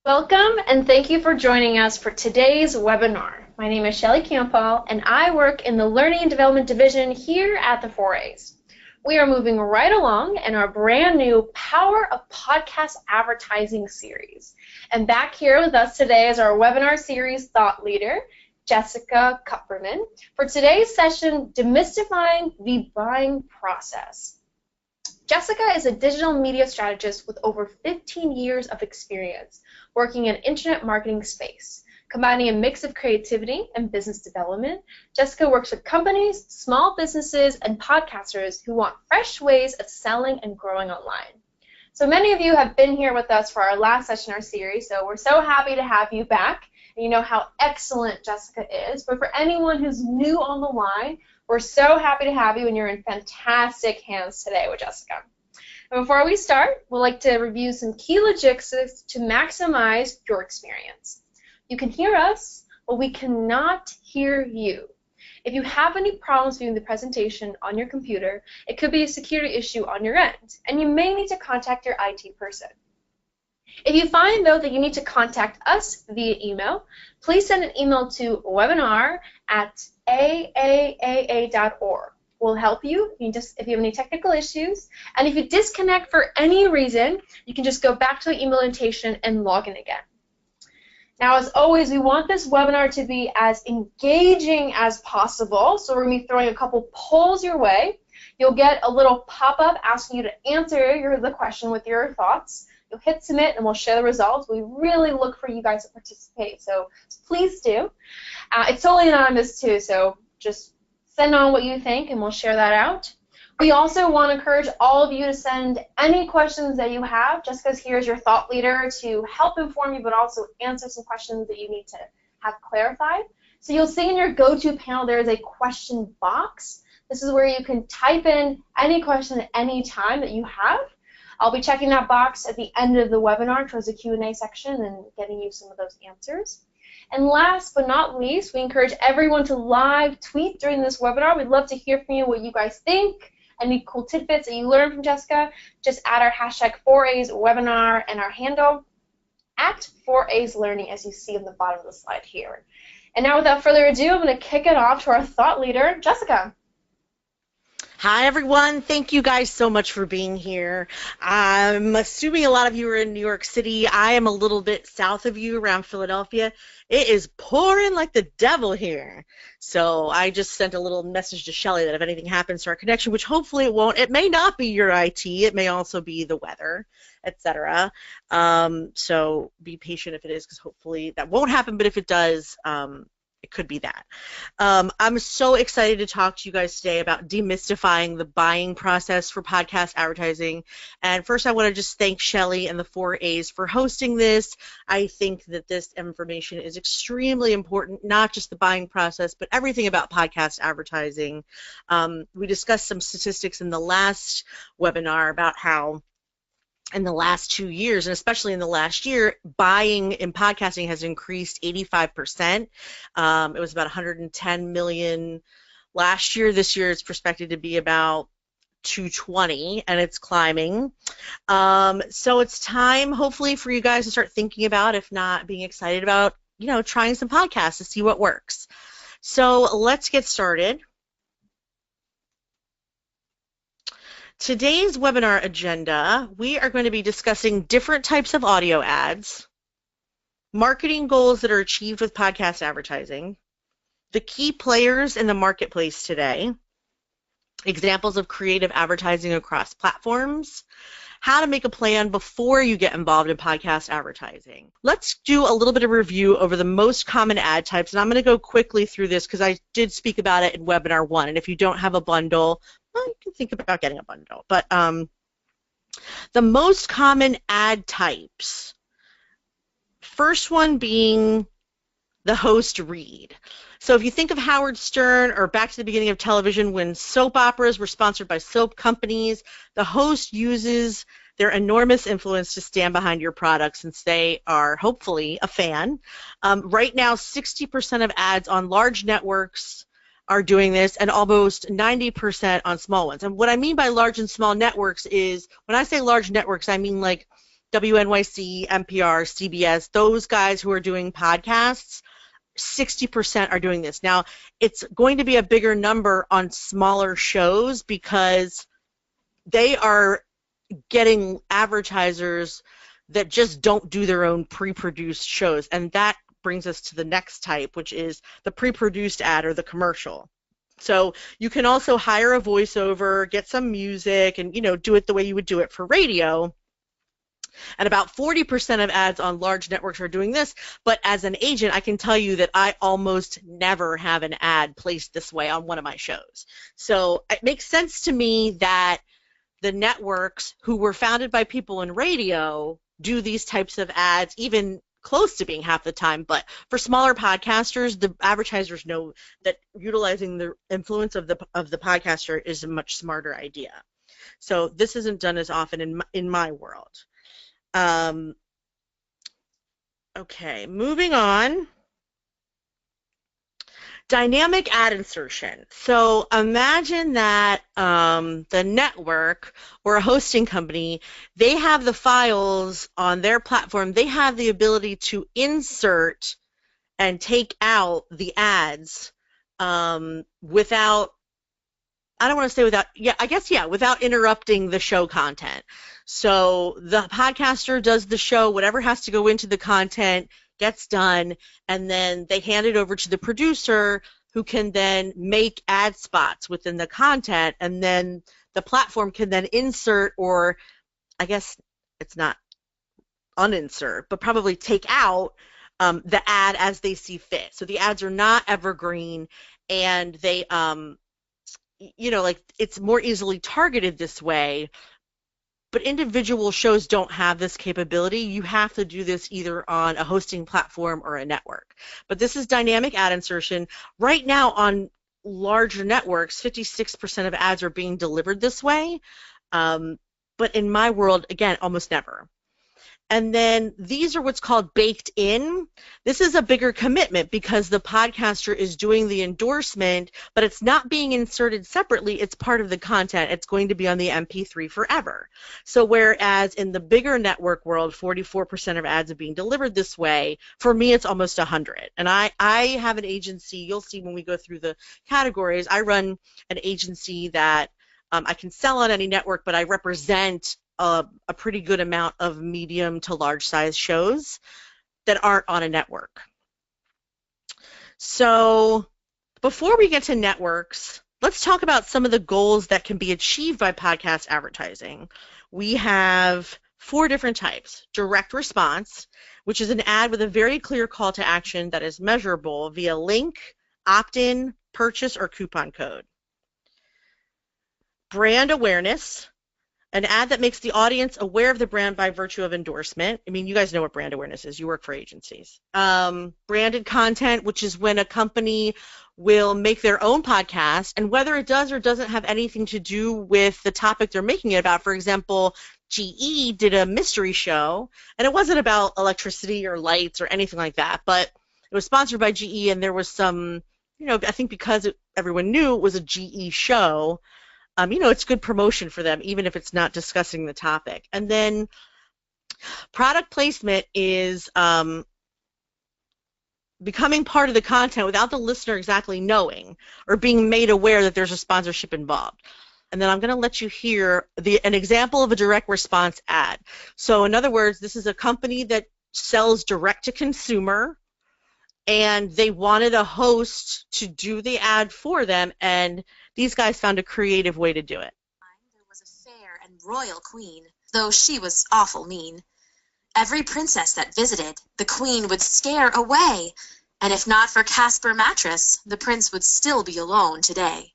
Welcome and thank you for joining us for today's webinar. My name is Shelly Campbell and I work in the Learning and Development Division here at the 4As. We are moving right along in our brand new Power of Podcast Advertising series. And back here with us today is our webinar series thought leader, Jessica Kupferman, for today's session, Demystifying the Buying Process. Jessica is a digital media strategist with over 15 years of experience working in internet marketing space. Combining a mix of creativity and business development, Jessica works with companies, small businesses, and podcasters who want fresh ways of selling and growing online. So many of you have been here with us for our last session in our series, so we're so happy to have you back. And you know how excellent Jessica is, but for anyone who's new on the line, we're so happy to have you, and you're in fantastic hands today with Jessica. And before we start, we'd like to review some key logistics to maximize your experience. You can hear us, but we cannot hear you. If you have any problems viewing the presentation on your computer, it could be a security issue on your end, and you may need to contact your IT person. If you find, though, that you need to contact us via email, please send an email to webinar@aaaa.org. We'll help you if you have any technical issues. And if you disconnect for any reason, you can just go back to the email invitation and log in again. Now, as always, we want this webinar to be as engaging as possible, so we're going to be throwing a couple polls your way. You'll get a little pop-up asking you to answer the question with your thoughts. You'll hit submit, and we'll share the results. We really look for you guys to participate, so please do. It's totally anonymous, too, so just send on what you think, and we'll share that out. We also want to encourage all of you to send any questions that you have. Jessica's here as your thought leader to help inform you, but also answer some questions that you need to have clarified. So you'll see in your go-to panel there is a question box. This is where you can type in any question at any time that you have. I'll be checking that box at the end of the webinar towards the Q&A section and getting you some of those answers. And last but not least, we encourage everyone to live tweet during this webinar. We'd love to hear from you what you guys think, any cool tidbits that you learned from Jessica. Just add our hashtag 4As webinar and our handle at 4As Learning, as you see on the bottom of the slide here. And now without further ado, I'm going to kick it off to our thought leader, Jessica. Hi, everyone. Thank you guys so much for being here. I'm assuming a lot of you are in New York City. I am a little bit south of you, around Philadelphia. It is pouring like the devil here. So I just sent a little message to Shelly that if anything happens to our connection, which hopefully it won't, it may not be your IT. It may also be the weather, etc. So be patient if it is, because hopefully that won't happen. But if it does, it could be that. I'm so excited to talk to you guys today about demystifying the buying process for podcast advertising. And first, I want to just thank Shelly and the 4As for hosting this. I think that this information is extremely important, not just the buying process, but everything about podcast advertising. We discussed some statistics in the last webinar about how in the last 2 years, and especially in the last year, buying in podcasting has increased 85%. It was about 110 million last year. This year it's expected to be about 220, and it's climbing. So it's time, hopefully, for you guys to start thinking about, if not being excited about, trying some podcasts to see what works. So let's get started. Today's webinar agenda, we are going to be discussing different types of audio ads, marketing goals that are achieved with podcast advertising, the key players in the marketplace today, examples of creative advertising across platforms, how to make a plan before you get involved in podcast advertising. Let's do a little bit of review over the most common ad types, and I'm going to go quickly through this because I did speak about it in webinar 1, and if you don't have a bundle, well, you can think about getting a bundle. But the most common ad types, first one being the host read. So if you think of Howard Stern or back to the beginning of television when soap operas were sponsored by soap companies, the host uses their enormous influence to stand behind your product since they are hopefully a fan. Right now, 60% of ads on large networks are doing this, and almost 90% on small ones. And what I mean by large and small networks is, when I say large networks, I mean like WNYC, NPR, CBS, those guys who are doing podcasts, 60% are doing this. Now, it's going to be a bigger number on smaller shows because they are getting advertisers that just don't do their own pre-produced shows. And that brings us to the next type, which is the pre-produced ad or the commercial. So you can also hire a voiceover, get some music, and do it the way you would do it for radio. And about 40% of ads on large networks are doing this, but as an agent, I can tell you that I almost never have an ad placed this way on one of my shows. So it makes sense to me that the networks who were founded by people in radio do these types of ads, even close to being half the time. But for smaller podcasters, the advertisers know that utilizing the influence of the podcaster is a much smarter idea. So this isn't done as often in my world. Okay, moving on. Dynamic ad insertion. So imagine that the network or a hosting company, they have the files on their platform. They have the ability to insert and take out the ads without, I don't want to say without, without interrupting the show content. So the podcaster does the show, whatever has to go into the content gets done, and then they hand it over to the producer who can then make ad spots within the content, and then the platform can then insert, or I guess it's not uninsert, but probably take out the ad as they see fit. So the ads are not evergreen, and they it's more easily targeted this way, but individual shows don't have this capability. You have to do this either on a hosting platform or a network. But this is dynamic ad insertion. Right now on larger networks, 56% of ads are being delivered this way, but in my world, again, almost never. And then these are what's called baked in. This is a bigger commitment because the podcaster is doing the endorsement, but it's not being inserted separately. It's part of the content. It's going to be on the MP3 forever. So whereas in the bigger network world, 44% of ads are being delivered this way, for me it's almost 100. And I have an agency. You'll see when we go through the categories. I run an agency that I can sell on any network, but I represent a pretty good amount of medium to large size shows that aren't on a network. So before we get to networks, let's talk about some of the goals that can be achieved by podcast advertising. We have 4 different types. Direct response, which is an ad with a very clear call to action that is measurable via link, opt-in, purchase, or coupon code. Brand awareness, an ad that makes the audience aware of the brand by virtue of endorsement. I mean, you guys know what brand awareness is. You work for agencies. Branded content, which is when a company will make their own podcast, and whether it does or doesn't have anything to do with the topic they're making it about. For example, GE did a mystery show, and it wasn't about electricity or lights or anything like that, but it was sponsored by GE, and there was some, I think because everyone knew it was a GE show, it's good promotion for them, even if it's not discussing the topic. And then product placement is becoming part of the content without the listener exactly knowing or being made aware that there's a sponsorship involved. And then I'm going to let you hear an example of a direct response ad. So in other words, this is a company that sells direct to consumer, and they wanted a host to do the ad for them, and these guys found a creative way to do it. There was a fair and royal queen, though she was awful mean. Every princess that visited, the queen would scare away, and if not for Casper Mattress, the prince would still be alone today.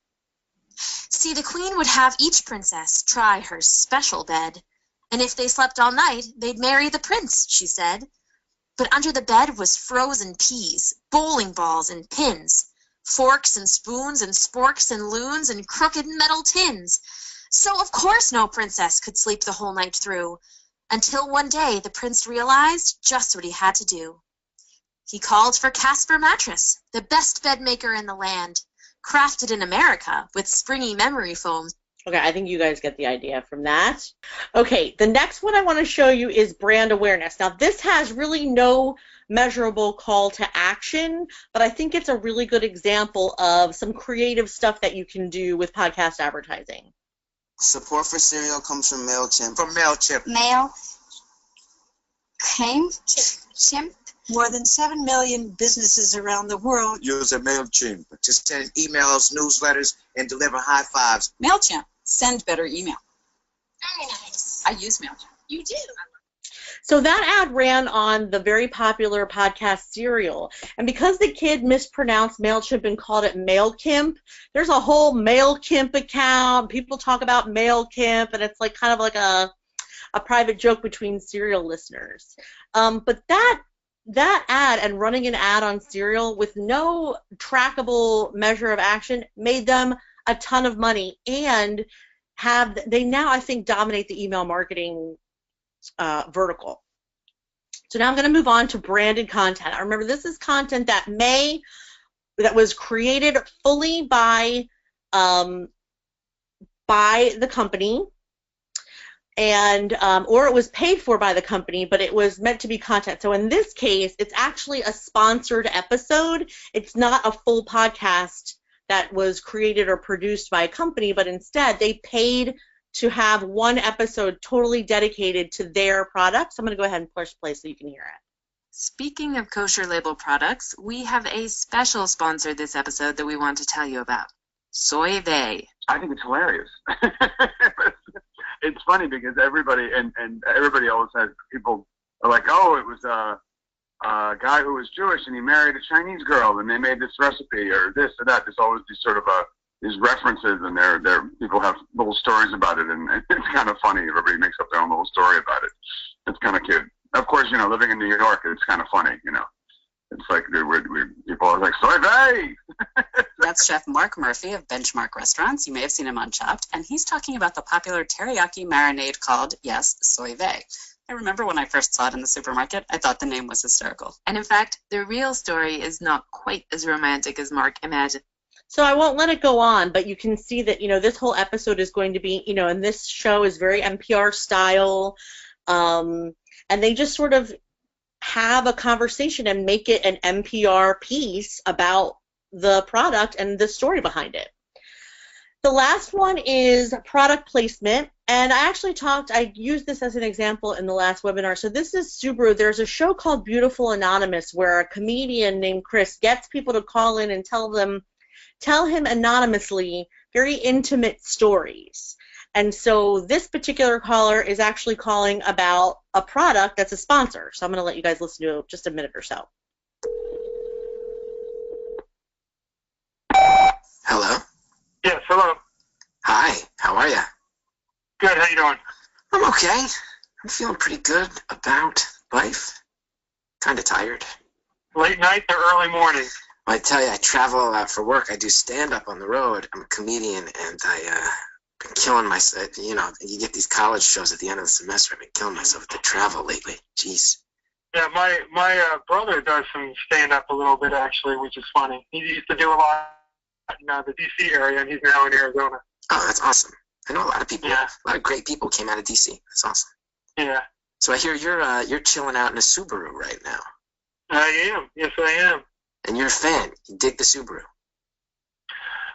See, the queen would have each princess try her special bed, and if they slept all night, they'd marry the prince, she said. But under the bed was frozen peas, bowling balls and pins, forks and spoons and sporks and loons and crooked metal tins. So of course no princess could sleep the whole night through, until one day the prince realized just what he had to do. He called for Casper Mattress, the best bed maker in the land, crafted in America with springy memory foam. Okay, I think you guys get the idea from that. Okay, the next one I want to show you is brand awareness. Now, this has really no measurable call to action, but I think it's a really good example of some creative stuff that you can do with podcast advertising. Support for cereal comes from MailChimp. From MailChimp. MailChimp. More than 7 million businesses around the world use a MailChimp to send emails, newsletters, and deliver high fives. MailChimp. Send better email. Very nice. I use MailChimp. You do. So that ad ran on the very popular podcast Serial. And because the kid mispronounced MailChimp and called it MailKimp, there's a whole MailKimp account. People talk about MailKimp, and it's like kind of like a private joke between Serial listeners. But that ad and running an ad on Serial with no trackable measure of action made them a ton of money, and they now, I think, dominate the email marketing vertical. So now I'm going to move on to branded content. I remember this is content that was created fully by the company, and or it was paid for by the company, but it was meant to be content. So in this case, it's actually a sponsored episode. It's not a full podcast that was created or produced by a company, but instead they paid to have one episode totally dedicated to their products. I'm going to go ahead and push play so you can hear it. Speaking of kosher label products, we have a special sponsor this episode that we want to tell you about. Soy Vey. I think it's hilarious. It's funny because everybody and everybody always has, people are like, oh, it was a guy who was Jewish and he married a Chinese girl and they made this recipe or this or that. There's always these sort of these references, and people have little stories about it, and it's kind of funny. Everybody makes up their own little story about it. It's kind of cute. Of course, living in New York, it's kind of funny. It's like people are like, soy vey! That's Chef Mark Murphy of Benchmark Restaurants. You may have seen him on Chopped, and he's talking about the popular teriyaki marinade called, yes, soy vey. I remember when I first saw it in the supermarket, I thought the name was hysterical. And in fact, the real story is not quite as romantic as Mark imagined. So I won't let it go on, but you can see that, this whole episode is going to be, and this show is very NPR style, and they just sort of have a conversation and make it an NPR piece about the product and the story behind it. The last one is product placement, and I used this as an example in the last webinar. So this is Subaru. There's a show called Beautiful Anonymous where a comedian named Chris gets people to call in and tell him anonymously very intimate stories. And so this particular caller is actually calling about a product that's a sponsor. So I'm going to let you guys listen to just a minute or so. Hello? Yes, hello. Hi, how are you? Good, how you doing? I'm okay. I'm feeling pretty good about life. Kind of tired. Late night or early morning? I tell you, I travel a lot for work. I do stand-up on the road. I'm a comedian, and I've been killing myself. You get these college shows at the end of the semester. I've been killing myself with the travel lately. Jeez. Yeah, my brother does some stand-up a little bit, actually, which is funny. He used to do a lot in the D.C. area, and he's now in Arizona. Oh, that's awesome. I know a lot of people. Yeah. A lot of great people came out of D.C. That's awesome. Yeah. So I hear you're chilling out in a Subaru right now. I am. Yes, I am. And you're a fan. You dig the Subaru.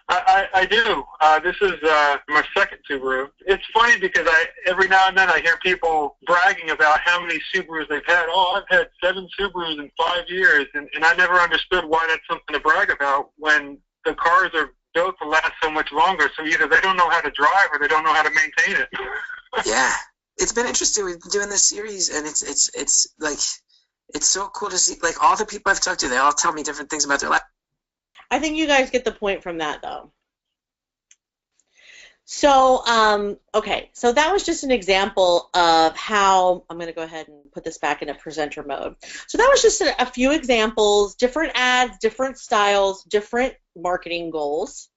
I do. This is my second Subaru. It's funny because every now and then I hear people bragging about how many Subarus they've had. Oh, I've had 7 Subarus in 5 years, and I never understood why that's something to brag about when the cars are built to last so much longer. So either they don't know how to drive or they don't know how to maintain it. Yeah, it's been interesting. We've been doing this series, and it's like it's so cool to see. Like all the people I've talked to, they all tell me different things about their life. I think you guys get the point from that, though. So, okay, so that was just an example of how, I'm going to go ahead and put this back into presenter mode. So that was just a few examples, different ads, different styles, different marketing goals.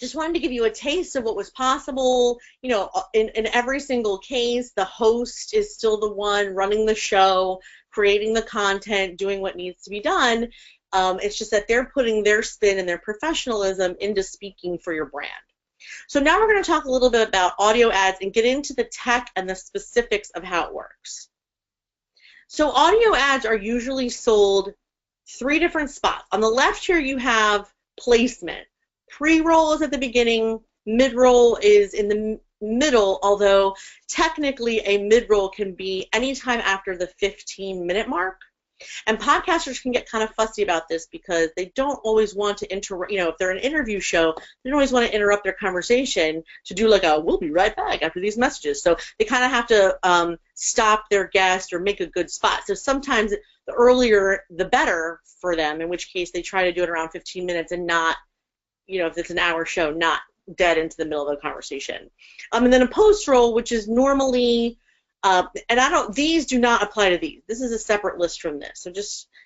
Just wanted to give you a taste of what was possible. In every single case, the host is still the one running the show, creating the content, doing what needs to be done. It's just that they're putting their spin and their professionalism into speaking for your brand. So now we're going to talk a little bit about audio ads and get into the tech and the specifics of how it works. So audio ads are usually sold 3 different spots. On the left here you have placement. Pre-roll is at the beginning, mid-roll is in the middle, although technically a mid-roll can be anytime after the 15-minute mark. And podcasters can get kind of fussy about this because they don't always want to interrupt, if they're an interview show, they don't always want to interrupt their conversation to do like a, we'll be right back after these messages. So they kind of have to stop their guest or make a good spot. So sometimes the earlier, the better for them, in which case they try to do it around 15 minutes and not, if it's an hour show, not dead into the middle of the conversation. And then a post-roll, which is normally, and these do not apply to these. This is a separate list from this.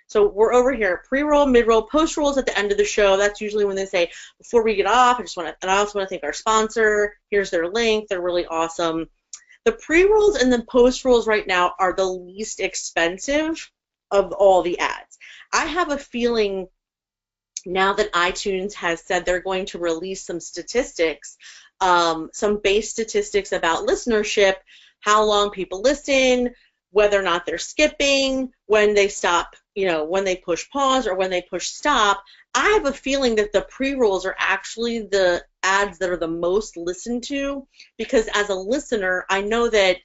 So we're over here, pre-roll, mid-roll, post-roll is at the end of the show. That's usually when they say, before we get off, I also want to thank our sponsor. Here's their link. They're really awesome. The pre-rolls and the post-rolls right now are the least expensive of all the ads. I have a feeling now that iTunes has said they're going to release some statistics, some base statistics about listenership, how long people listen, whether or not they're skipping, when they stop, when they push pause or when they push stop. I have a feeling that the pre-rolls are actually the ads that are the most listened to, because as a listener, I know that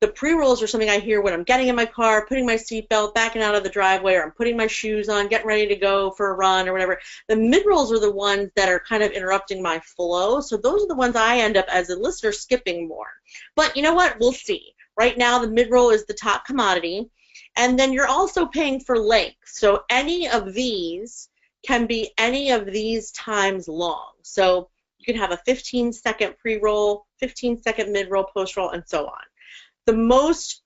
the pre-rolls are something I hear when I'm getting in my car, putting my seatbelt, backing out of the driveway, or I'm putting my shoes on, getting ready to go for a run or whatever. The mid-rolls are the ones that are kind of interrupting my flow, so those are the ones I end up as a listener skipping more. But you know what? We'll see. Right now, the mid-roll is the top commodity, and then you're also paying for length. So any of these can be any of these times long. So you can have a 15-second pre-roll, 15-second mid-roll, post-roll, and so on. The most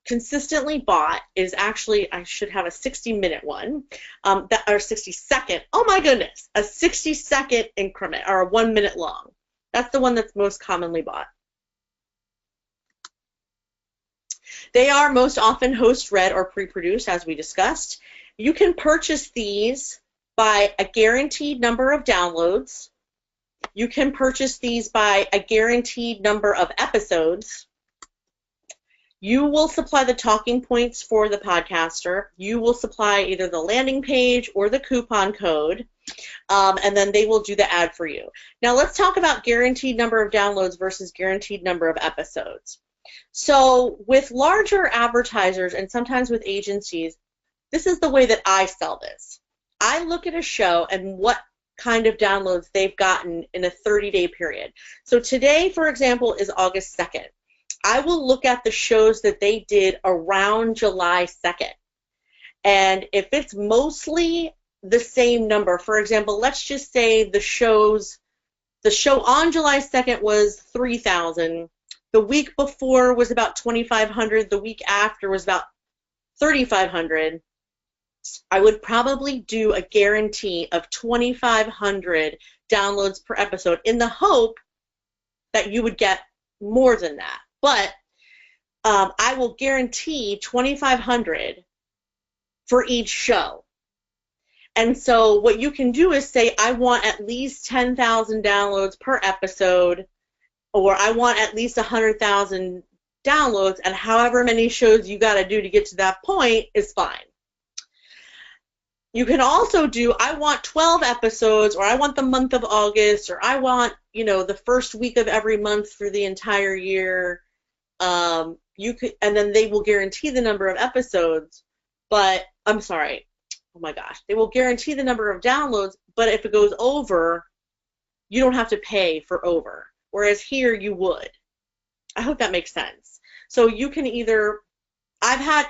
consistently bought is actually, I should have a 60-minute one, or 60-second, oh my goodness, a 60-second increment, or a 1 minute long. That's the one that's most commonly bought. They are most often host-read or pre-produced, as we discussed. You can purchase these by a guaranteed number of downloads. You can purchase these by a guaranteed number of episodes. You will supply the talking points for the podcaster. You will supply either the landing page or the coupon code, and then they will do the ad for you. Now let's talk about guaranteed number of downloads versus guaranteed number of episodes. So with larger advertisers and sometimes with agencies, this is the way that I sell this. I look at a show and what kind of downloads they've gotten in a 30-day period. So today, for example, is August 2nd. I will look at the shows that they did around July 2nd. And if it's mostly the same number, for example, let's just say the show on July 2nd was 3,000. The week before was about 2,500. The week after was about 3,500. I would probably do a guarantee of 2,500 downloads per episode in the hope that you would get more than that. But I will guarantee 2,500 for each show. And so what you can do is say, I want at least 10,000 downloads per episode, or I want at least 100,000 downloads, and however many shows you got to do to get to that point is fine. You can also do, I want 12 episodes, or I want the month of August, or I want, the first week of every month for the entire year. You could, and then they will guarantee the number of episodes, but, I'm sorry, oh my gosh, they will guarantee the number of downloads, but if it goes over, you don't have to pay for over, whereas here you would. I hope that makes sense. So you can either,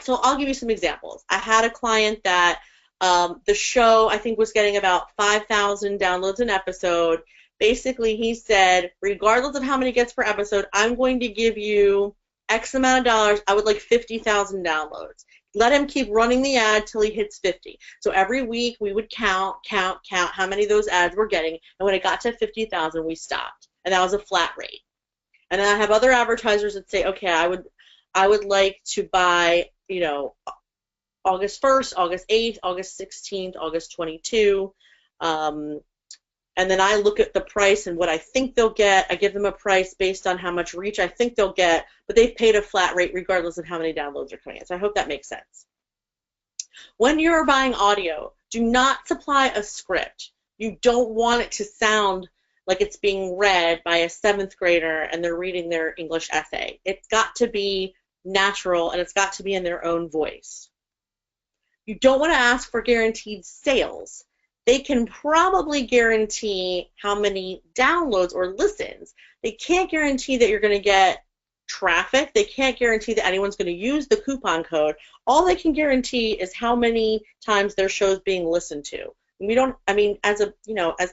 so I'll give you some examples. I had a client that the show, I think, was getting about 5,000 downloads an episode. Basically, he said, regardless of how many gets per episode, I'm going to give you X amount of dollars. I would like 50,000 downloads. Let him keep running the ad till he hits 50. So every week we would count how many of those ads we're getting. And when it got to 50,000, we stopped. And that was a flat rate. And then I have other advertisers that say, okay, I would like to buy, August 1st, August 8th, August 16th, August 22. And then I look at the price and what I think they'll get. I give them a price based on how much reach I think they'll get, but they've paid a flat rate regardless of how many downloads are coming in. So I hope that makes sense. When you're buying audio, do not supply a script. You don't want it to sound like it's being read by a 7th grader and they're reading their English essay. It's got to be natural and it's got to be in their own voice. You don't want to ask for guaranteed sales. They can probably guarantee how many downloads or listens. They can't guarantee that you're going to get traffic. They can't guarantee that anyone's going to use the coupon code. All they can guarantee is how many times their show's being listened to. We don't, I mean, as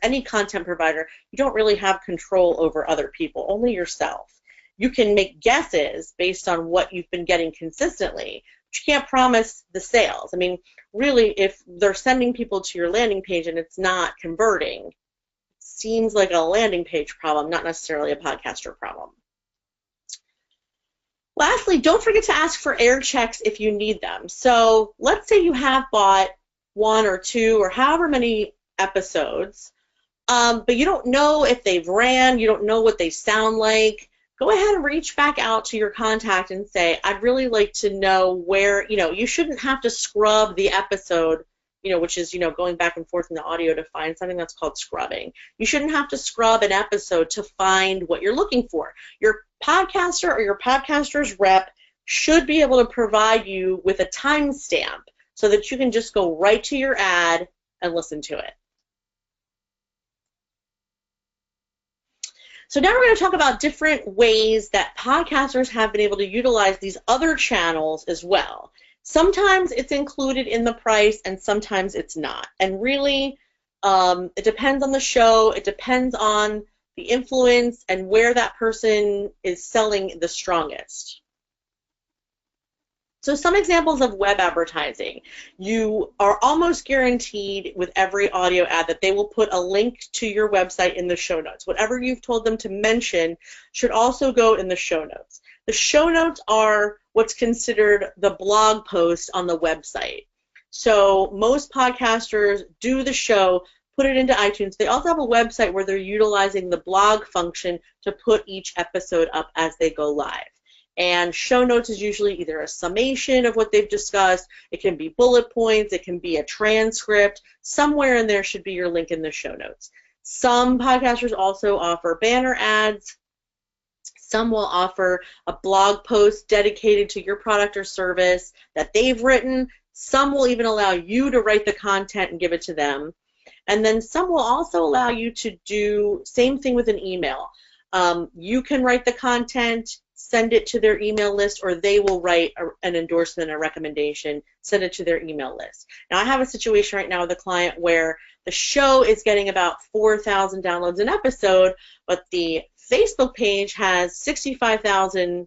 any content provider, you don't really have control over other people, only yourself. You can make guesses based on what you've been getting consistently, but you can't promise the sales. I mean, really, if they're sending people to your landing page and it's not converting, it seems like a landing page problem, not necessarily a podcaster problem. Lastly, don't forget to ask for air checks if you need them. So let's say you have bought 1 or 2 or however many episodes, but you don't know if they've ran, you don't know what they sound like. Go ahead and reach back out to your contact and say, I'd really like to know where, you shouldn't have to scrub the episode, which is, going back and forth in the audio to find something that's called scrubbing. You shouldn't have to scrub an episode to find what you're looking for. Your podcaster or your podcaster's rep should be able to provide you with a timestamp so that you can just go right to your ad and listen to it. So now we're going to talk about different ways that podcasters have been able to utilize these other channels as well. Sometimes it's included in the price and sometimes it's not. And really, it depends on the show, it depends on the influence and where that person is selling the strongest. So some examples of web advertising. You are almost guaranteed with every audio ad that they will put a link to your website in the show notes. Whatever you've told them to mention should also go in the show notes. The show notes are what's considered the blog post on the website. So most podcasters do the show, put it into iTunes. They also have a website where they're utilizing the blog function to put each episode up as they go live. And show notes is usually either a summation of what they've discussed, it can be bullet points, it can be a transcript. Somewhere in there should be your link in the show notes. Some podcasters also offer banner ads. Some will offer a blog post dedicated to your product or service that they've written. Some will even allow you to write the content and give it to them. And then some will also allow you to do same thing with an email. You can write the content, send it to their email list, or they will write an endorsement, a recommendation, send it to their email list. Now, I have a situation right now with a client where the show is getting about 4,000 downloads an episode, but the Facebook page has 65,000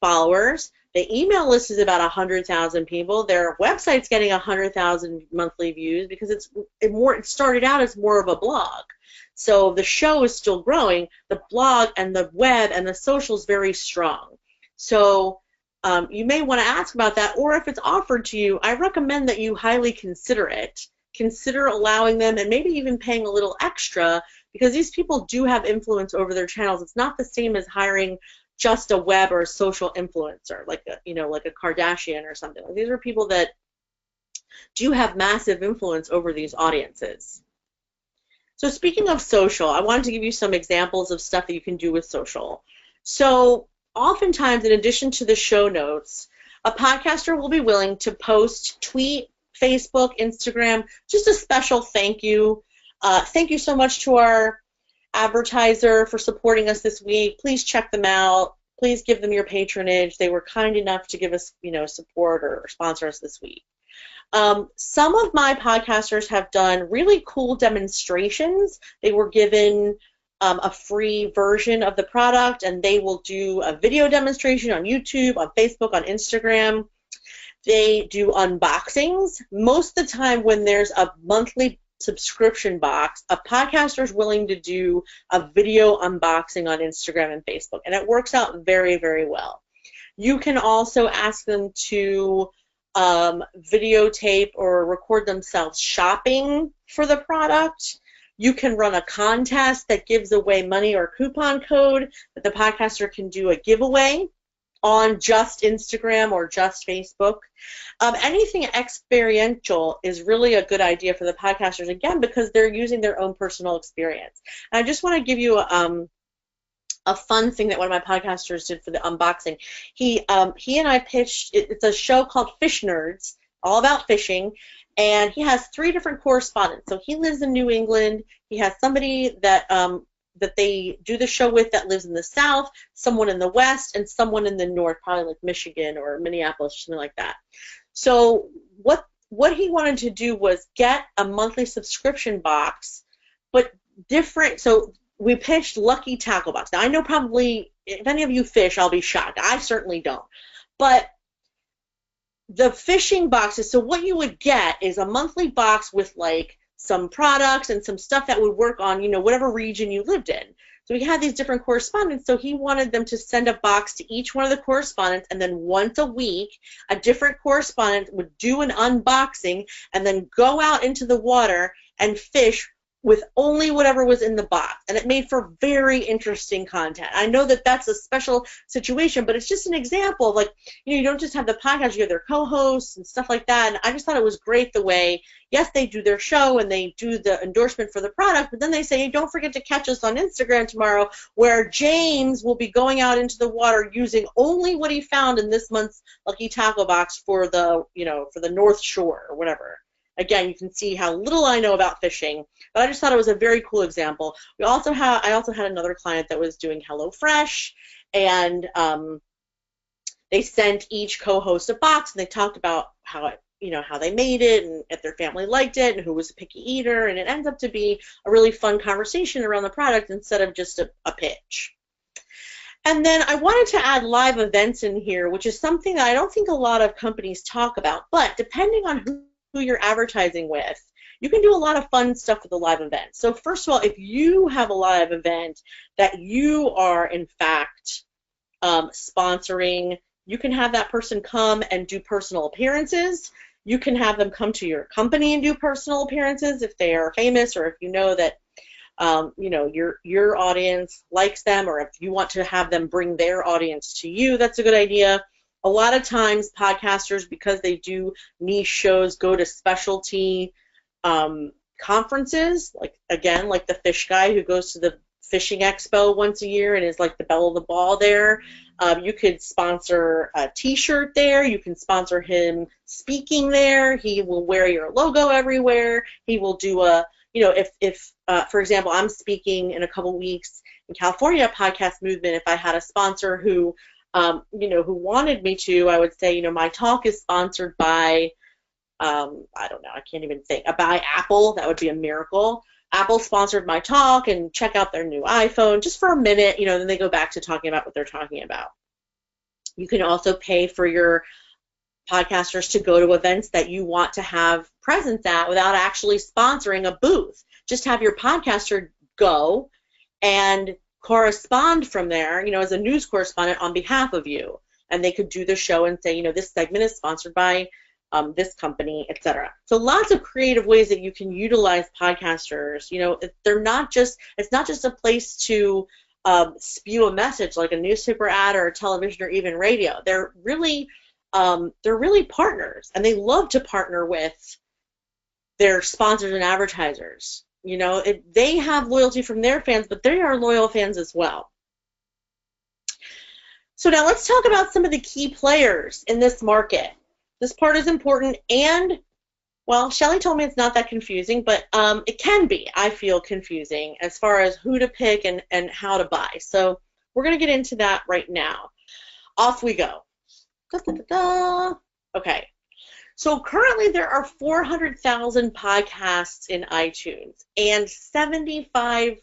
followers. The email list is about 100,000 people. Their website's getting 100,000 monthly views because it started out as more of a blog. So the show is still growing. The blog and the web and the social is very strong. So you may want to ask about that, or if it's offered to you, I recommend that you highly consider it. Consider allowing them and maybe even paying a little extra, because these people do have influence over their channels. It's not the same as hiring just a web or a social influencer, like a Kardashian or something. These are people that do have massive influence over these audiences. So speaking of social, I wanted to give you some examples of stuff that you can do with social. So oftentimes, in addition to the show notes, a podcaster will be willing to post, tweet, Facebook, Instagram, just a special thank you. Thank you so much to our advertiser for supporting us this week. Please check them out. Please give them your patronage. They were kind enough to give us, support or sponsor us this week. Some of my podcasters have done really cool demonstrations. They were given a free version of the product, and they will do a video demonstration on YouTube, on Facebook, on Instagram. They do unboxings. Most of the time when there's a monthly subscription box, a podcaster is willing to do a video unboxing on Instagram and Facebook, and it works out very, very well. You can also ask them to videotape or record themselves shopping for the product. You can run a contest that gives away money or coupon code that the podcaster can do a giveaway on just Instagram or just Facebook. Anything experiential is really a good idea for the podcasters, again, because they're using their own personal experience. And I just want to give you a fun thing that one of my podcasters did for the unboxing. He and I pitched, it's a show called Fish Nerds, all about fishing, and he has 3 different correspondents. So he lives in New England. He has somebody that they do the show with that lives in the South, someone in the West, and someone in the North, probably like Michigan or Minneapolis, something like that. So what he wanted to do was get a monthly subscription box, but different. So we pitched Lucky Tackle Box. Now, I know probably if any of you fish, I'll be shocked. I certainly don't. But the fishing boxes, so what you would get is a monthly box with like some products and some stuff that would work on, whatever region you lived in. So we had these different correspondents, so he wanted them to send a box to each one of the correspondents, and then once a week, a different correspondent would do an unboxing and then go out into the water and fish with only whatever was in the box. And it made for very interesting content. I know that that's a special situation, but it's just an example of, like, you don't just have the podcast, you have their co-hosts and stuff like that. And I just thought it was great the way, yes, they do their show and they do the endorsement for the product, but then they say, hey, don't forget to catch us on Instagram tomorrow, where James will be going out into the water using only what he found in this month's Lucky Tackle Box for the, for the North Shore or whatever. Again, you can see how little I know about fishing, but I just thought it was a very cool example. I also had another client that was doing HelloFresh, and they sent each co-host a box, and they talked about how they made it, and if their family liked it, and who was a picky eater, and it ends up to be a really fun conversation around the product instead of just a pitch. And then I wanted to add live events in here, which is something that I don't think a lot of companies talk about, but depending on who you're advertising with, you can do a lot of fun stuff with a live event. So first of all, if you have a live event that you are in fact sponsoring, you can have that person come and do personal appearances. You can have them come to your company and do personal appearances if they are famous, or if you know that your audience likes them, or if you want to have them bring their audience to you, that's a good idea. A lot of times podcasters, because they do niche shows, go to specialty conferences, like the fish guy who goes to the fishing expo once a year and is like the belle of the ball there. You could sponsor a t-shirt there. You can sponsor him speaking there. He will wear your logo everywhere. He will do if for example, I'm speaking in a couple weeks in California Podcast Movement, if I had a sponsor who who wanted me to, I would say, my talk is sponsored by, I don't know, I can't even think, by Apple. That would be a miracle. Apple sponsored my talk, and check out their new iPhone just for a minute, then they go back to talking about what they're talking about. You can also pay for your podcasters to go to events that you want to have presence at without actually sponsoring a booth. Just have your podcaster go and correspond from there, as a news correspondent on behalf of you, and they could do the show and say, this segment is sponsored by this company, etc. So lots of creative ways that you can utilize podcasters. It's not just a place to spew a message like a newspaper ad or a television or even radio. They're really partners, and they love to partner with their sponsors and advertisers. They have loyalty from their fans, but they are loyal fans as well. So now let's talk about some of the key players in this market. This part is important, and, well, Shelly told me it's not that confusing, but it can be, I feel, confusing as far as who to pick and how to buy. So we're going to get into that right now. Off we go. Okay. So currently there are 400,000 podcasts in iTunes, and 75%,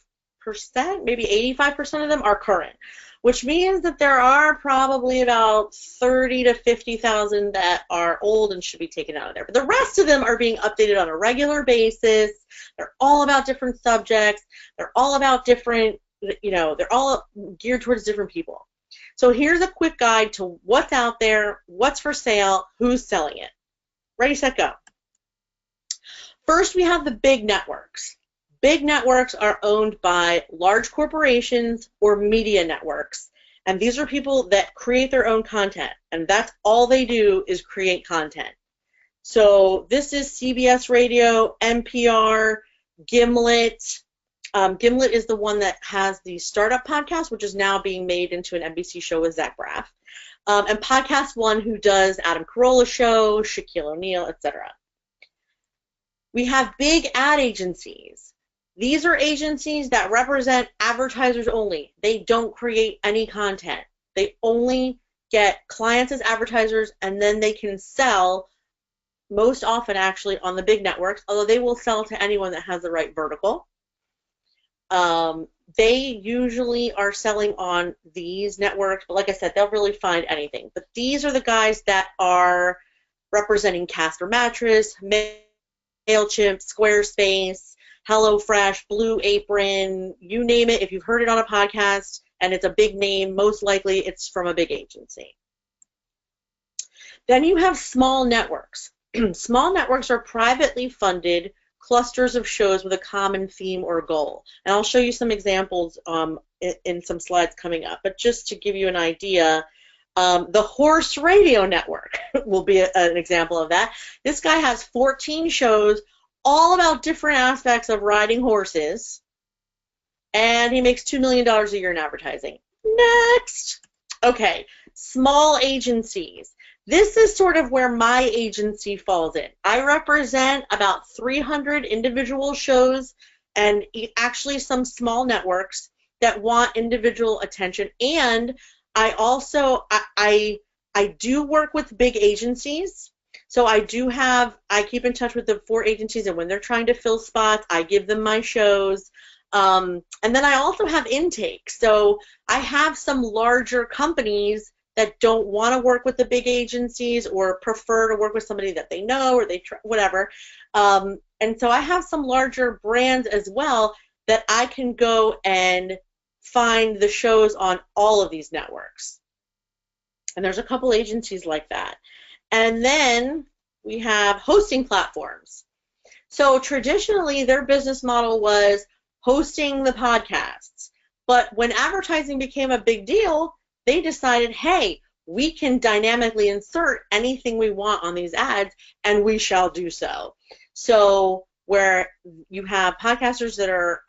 maybe 85% of them are current, which means that there are probably about 30 to 50,000 that are old and should be taken out of there. But the rest of them are being updated on a regular basis. They're all about different subjects. They're all about different, they're all geared towards different people. So here's a quick guide to what's out there, what's for sale, who's selling it. Ready, set, go. First, we have the big networks. Big networks are owned by large corporations or media networks. And these are people that create their own content. And that's all they do is create content. So this is CBS Radio, NPR, Gimlet. Gimlet is the one that has the Startup podcast, which is now being made into an NBC show with Zach Braff. And Podcast One, who does Adam Carolla's show, Shaquille O'Neal, etc. We have big ad agencies. These are agencies that represent advertisers only. They don't create any content. They only get clients as advertisers, and then they can sell, most often actually on the big networks, although they will sell to anyone that has the right vertical. They usually are selling on these networks, but like I said, they'll really find anything. But these are the guys that are representing Casper Mattress, MailChimp, Squarespace, HelloFresh, Blue Apron, you name it. If you've heard it on a podcast and it's a big name, most likely it's from a big agency. Then you have small networks. Small networks are privately funded clusters of shows with a common theme or goal. And I'll show you some examples in some slides coming up. But just to give you an idea, the Horse Radio Network will be an example of that. This guy has 14 shows all about different aspects of riding horses, and he makes $2 million a year in advertising. Next. Okay, small agencies. This is sort of where my agency falls in. I represent about 300 individual shows and actually some small networks that want individual attention. And I also, I do work with big agencies. So I keep in touch with the 4 agencies, and when they're trying to fill spots, I give them my shows. And then I also have intake. So I have some larger companies that don't want to work with the big agencies or prefer to work with somebody that they know or whatever. And so I have some larger brands as well that I can go and find the shows on all of these networks. And there's a couple agencies like that. And then we have hosting platforms. So traditionally, their business model was hosting the podcasts. But when advertising became a big deal, they decided, hey, we can dynamically insert anything we want on these ads, and we shall do so. So where you have podcasters that are,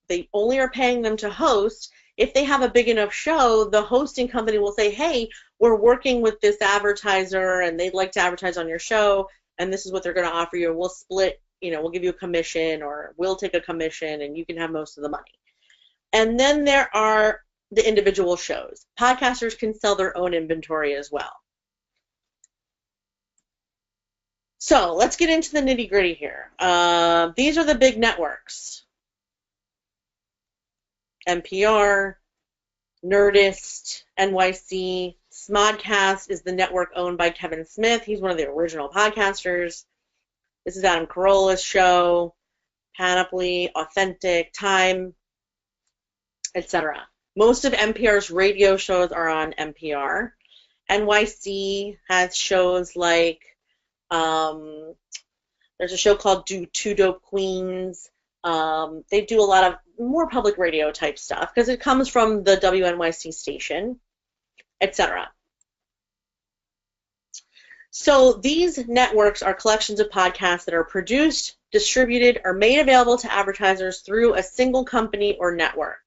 they only are paying them to host, if they have a big enough show, the hosting company will say, hey, we're working with this advertiser, and they'd like to advertise on your show, and this is what they're going to offer you, and we'll split, we'll give you a commission, or we'll take a commission, and you can have most of the money. And then there are the individual shows. Podcasters can sell their own inventory as well. So let's get into the nitty-gritty here. These are the big networks. NPR, Nerdist, NYC, Smodcast is the network owned by Kevin Smith. He's one of the original podcasters. This is Adam Carolla's show, Panoply, Authentic, Time, etc. Most of NPR's radio shows are on NPR. NYC has shows like, there's a show called Two Dope Queens. They do a lot of more public radio type stuff because it comes from the WNYC station, etc. So these networks are collections of podcasts that are produced, distributed, or made available to advertisers through a single company or network.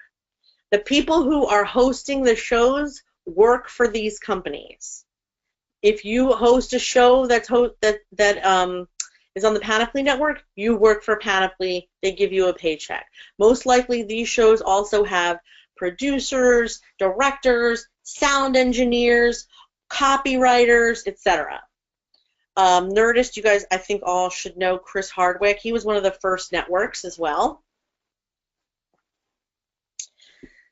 The people who are hosting the shows work for these companies. If you host a show is on the Panoply network, you work for Panoply. They give you a paycheck. Most likely, these shows also have producers, directors, sound engineers, copywriters, etc. Nerdist, you guys, I think all should know Chris Hardwick. He was one of the first networks as well.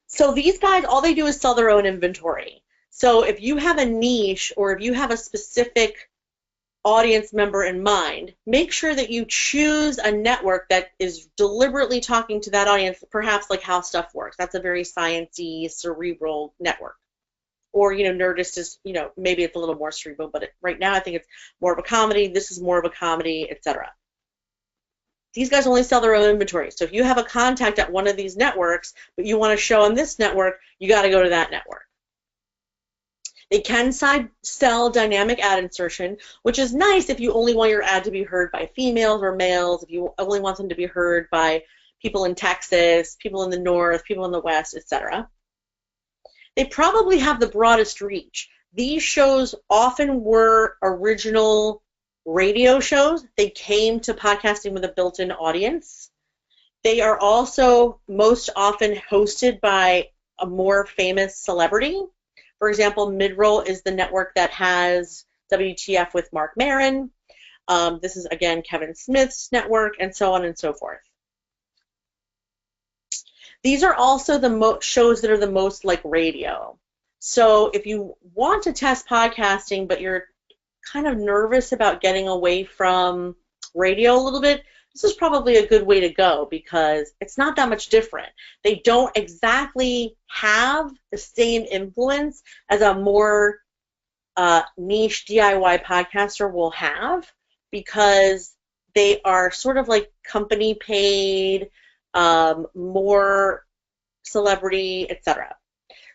So these guys, all they do is sell their own inventory. So if you have a niche or if you have a specific audience member in mind, make sure that you choose a network that is deliberately talking to that audience, perhaps like How Stuff Works. That's a very sciencey, cerebral network. or, Nerdist is, maybe it's a little more cerebral, but right now I think it's more of a comedy. This is more of a comedy, etc. These guys only sell their own inventory. So if you have a contact at one of these networks, but you want to show on this network, you got to go to that network. They can sell dynamic ad insertion, which is nice if you only want your ad to be heard by females or males, if you only want them to be heard by people in Texas, people in the North, people in the West, etc. They probably have the broadest reach. These shows often were original radio shows. They came to podcasting with a built-in audience. They are also most often hosted by a more famous celebrity. For example, Midroll is the network that has WTF with Mark Maron. This is, again, Kevin Smith's network, and so on and so forth. These are also the shows that are the most like radio. So if you want to test podcasting, but you're kind of nervous about getting away from radio a little bit, this is probably a good way to go because it's not that much different. They don't exactly have the same influence as a more niche DIY podcaster will have because they are sort of like company paid, more celebrity, etc.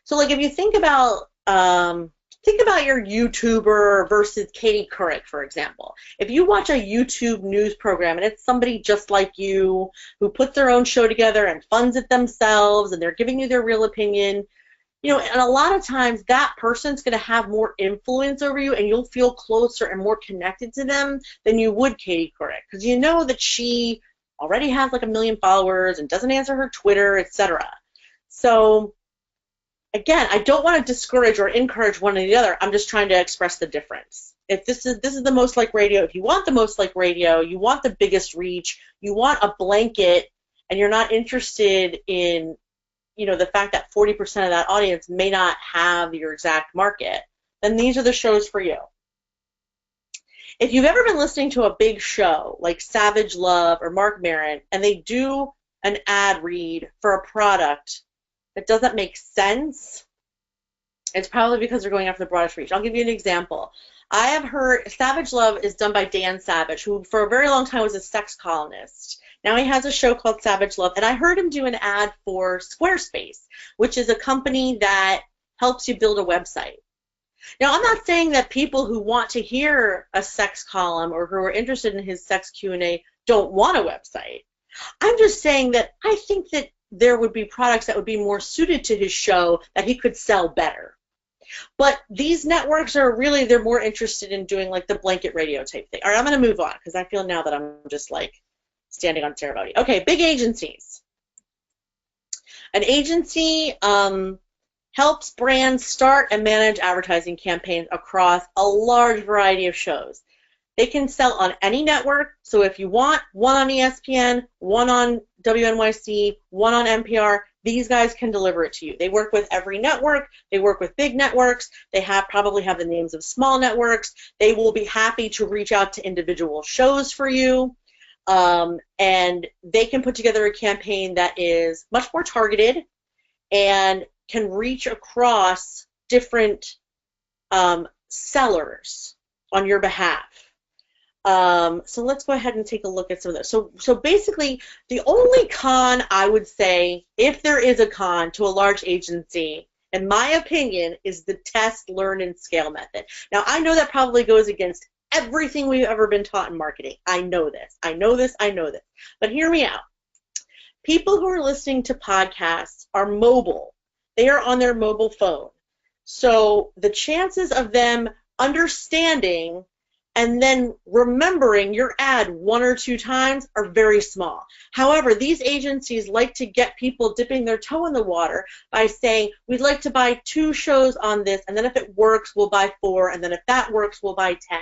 So like if you think about your YouTuber versus Katie Couric, for example. If you watch a YouTube news program and it's somebody just like you who puts their own show together and funds it themselves and they're giving you their real opinion, and a lot of times that person's going to have more influence over you and you'll feel closer and more connected to them than you would Katie Couric because you know that she already has like 1 million followers and doesn't answer her Twitter, etc. So again, I don't want to discourage or encourage one or the other. I'm just trying to express the difference. If this is the most like radio, if you want the most like radio, you want the biggest reach, you want a blanket, and you're not interested in, the fact that 40% of that audience may not have your exact market, then these are the shows for you. If you've ever been listening to a big show like Savage Love or Mark Maron, and they do an ad read for a product that doesn't make sense, it's probably because they're going after the broadest reach. I'll give you an example. I have heard Savage Love is done by Dan Savage, who for a very long time was a sex columnist. Now he has a show called Savage Love, and I heard him do an ad for Squarespace, which is a company that helps you build a website. Now, I'm not saying that people who want to hear a sex column or who are interested in his sex Q&A don't want a website. I'm just saying that I think that there would be products that would be more suited to his show that he could sell better. But these networks are really, they're more interested in doing like the blanket radio type thing. All right, I'm going to move on because I feel now that I'm just like standing on ceremony. Okay, big agencies. An agency helps brands start and manage advertising campaigns across a large variety of shows. They can sell on any network, so if you want one on ESPN, one on WNYC, one on NPR, these guys can deliver it to you. They work with every network. They work with big networks. They probably have the names of small networks. They will be happy to reach out to individual shows for you, and they can put together a campaign that is much more targeted and can reach across different sellers on your behalf. So let's go ahead and take a look at some of those. So basically, the only con I would say, if there is a con to a large agency, in my opinion, is the test, learn, and scale method. Now, I know that probably goes against everything we've ever been taught in marketing. I know this. I know this. I know this. But hear me out. People who are listening to podcasts are mobile. They are on their mobile phone. So the chances of them understanding and then remembering your ad 1 or 2 times are very small. However, these agencies like to get people dipping their toe in the water by saying, we'd like to buy 2 shows on this, and then if it works, we'll buy 4, and then if that works, we'll buy 10.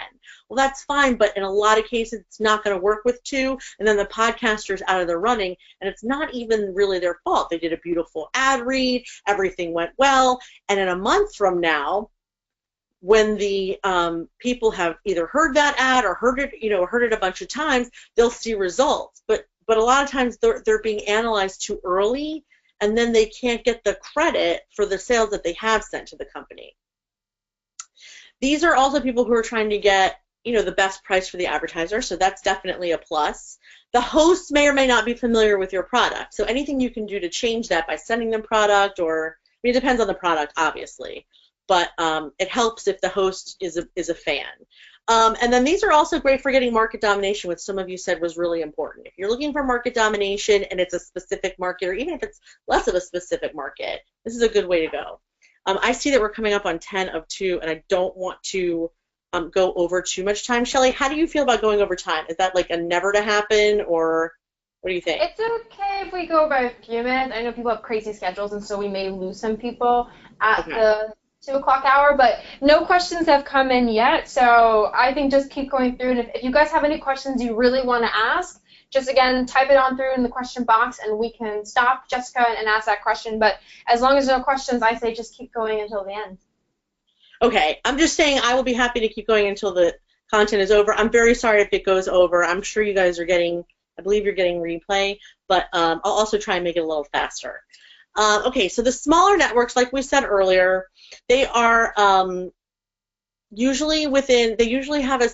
Well, that's fine, but in a lot of cases, it's not going to work with 2, and then the podcaster's out of the running, and it's not even really their fault. They did a beautiful ad read, everything went well, and in a month from now, when the people have either heard that ad or heard it a bunch of times, they'll see results. But a lot of times they're being analyzed too early, and then they can't get the credit for the sales that they have sent to the company. These are also people who are trying to get, the best price for the advertiser, so that's definitely a plus. The hosts may or may not be familiar with your product, so anything you can do to change that by sending them product, or it depends on the product, obviously, but it helps if the host is a fan. And then these are also great for getting market domination, which some of you said was really important. If you're looking for market domination and it's a specific market, or even if it's less of a specific market, this is a good way to go. I see that we're coming up on 10:02, and I don't want to go over too much time. Shelley, how do you feel about going over time? Is that like a never to happen, or what do you think? It's okay if we go by a few minutes. I know people have crazy schedules, and so we may lose some people at the 2 o'clock hour, but no questions have come in yet, so I think just keep going through, and if you guys have any questions you really want to ask, just again, type it on through in the question box, and we can stop Jessica and ask that question, but as long as no questions, I say just keep going until the end. Okay, I'm just saying I will be happy to keep going until the content is over. I'm very sorry if it goes over. I'm sure you guys are getting, I believe you're getting replay, but I'll also try and make it a little faster. Okay, so the smaller networks, like we said earlier, they are usually have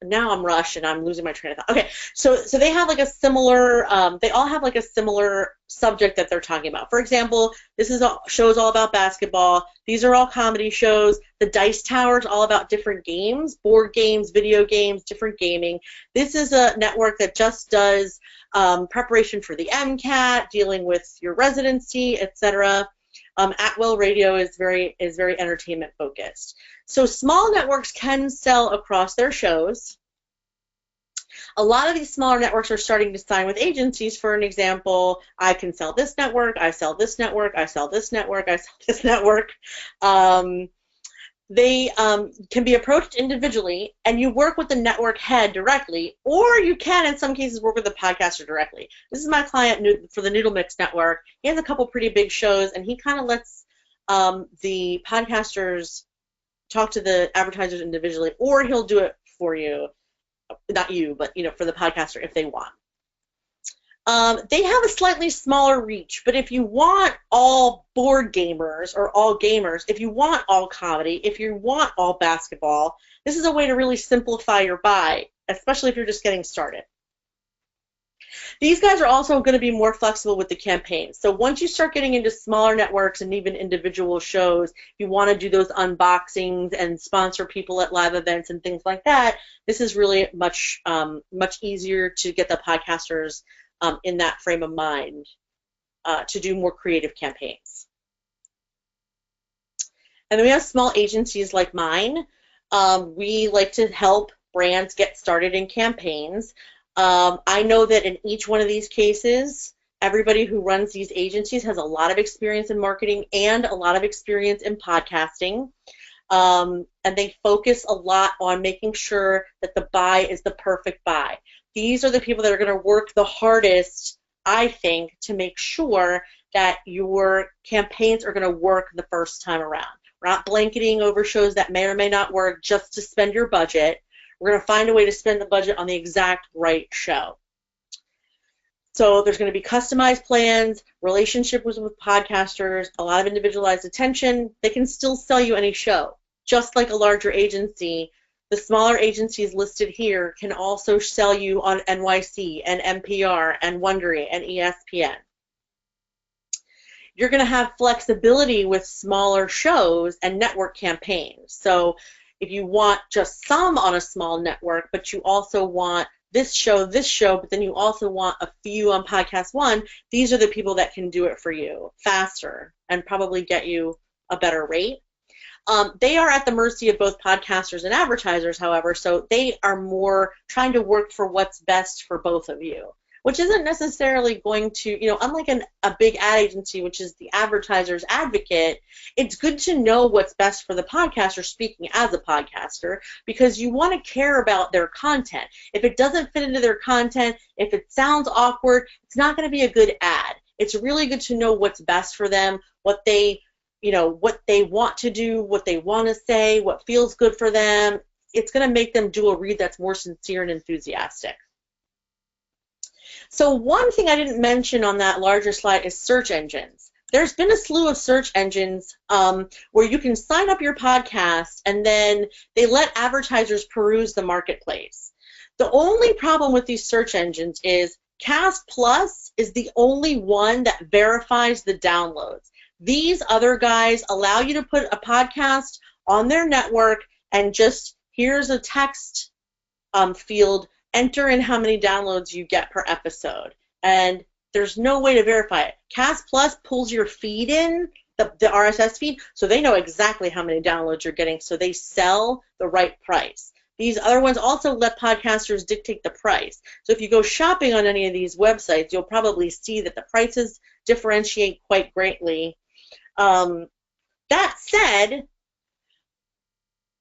now I'm rushed and I'm losing my train of thought. Okay, so they have like a similar, they all have like a similar subject that they're talking about. For example, this is shows all about basketball. These are all comedy shows. The Dice Tower is all about different games, board games, video games, different gaming. This is a network that just does preparation for the MCAT, dealing with your residency, etc. Atwell Radio is very entertainment focused. So small networks can sell across their shows. A lot of these smaller networks are starting to sign with agencies. For an example, I can sell this network, I sell this network, I sell this network, I sell this network. They can be approached individually, and you work with the network head directly, or you can, in some cases, work with the podcaster directly. This is my client for the Noodle Mix Network. He has a couple pretty big shows, and he kind of lets the podcasters talk to the advertisers individually, or he'll do it for you, not you, but for the podcaster if they want. They have a slightly smaller reach, but if you want all board gamers or all gamers, if you want all comedy, if you want all basketball, this is a way to really simplify your buy, especially if you're just getting started. These guys are also going to be more flexible with the campaigns. So once you start getting into smaller networks and even individual shows, you want to do those unboxings and sponsor people at live events and things like that, this is really much easier to get the podcasters in that frame of mind to do more creative campaigns. And then we have small agencies like mine. We like to help brands get started in campaigns. I know that in each one of these cases, everybody who runs these agencies has a lot of experience in marketing and a lot of experience in podcasting. And they focus a lot on making sure that the buy is the perfect buy. These are the people that are going to work the hardest, I think, to make sure that your campaigns are going to work the first time around. We're not blanketing over shows that may or may not work just to spend your budget. We're going to find a way to spend the budget on the exact right show. So there's going to be customized plans, relationships with podcasters, a lot of individualized attention. They can still sell you any show. Just like a larger agency, the smaller agencies listed here can also sell you on NYC and NPR and Wondery and ESPN. You're going to have flexibility with smaller shows and network campaigns. So if you want just some on a small network, but you also want this show, but then you also want a few on Podcast One, these are the people that can do it for you faster and probably get you a better rate. They are at the mercy of both podcasters and advertisers, however, so they are more trying to work for what's best for both of you, which isn't necessarily going to, unlike a big ad agency, which is the advertiser's advocate, it's good to know what's best for the podcaster speaking as a podcaster, because you want to care about their content. If it doesn't fit into their content, if it sounds awkward, it's not going to be a good ad. It's really good to know what's best for them, what they want to do, what they want to say, what feels good for them. It's going to make them do a read that's more sincere and enthusiastic. So one thing I didn't mention on that larger slide is search engines. there's been a slew of search engines where you can sign up your podcast and then they let advertisers peruse the marketplace. The only problem with these search engines is Cast Plus is the only one that verifies the downloads. These other guys allow you to put a podcast on their network and just, here's a text field, enter in how many downloads you get per episode. And there's no way to verify it. Cast Plus pulls your feed in, the RSS feed, so they know exactly how many downloads you're getting, so they sell the right price. These other ones also let podcasters dictate the price. So if you go shopping on any of these websites, you'll probably see that the prices differentiate quite greatly. That said,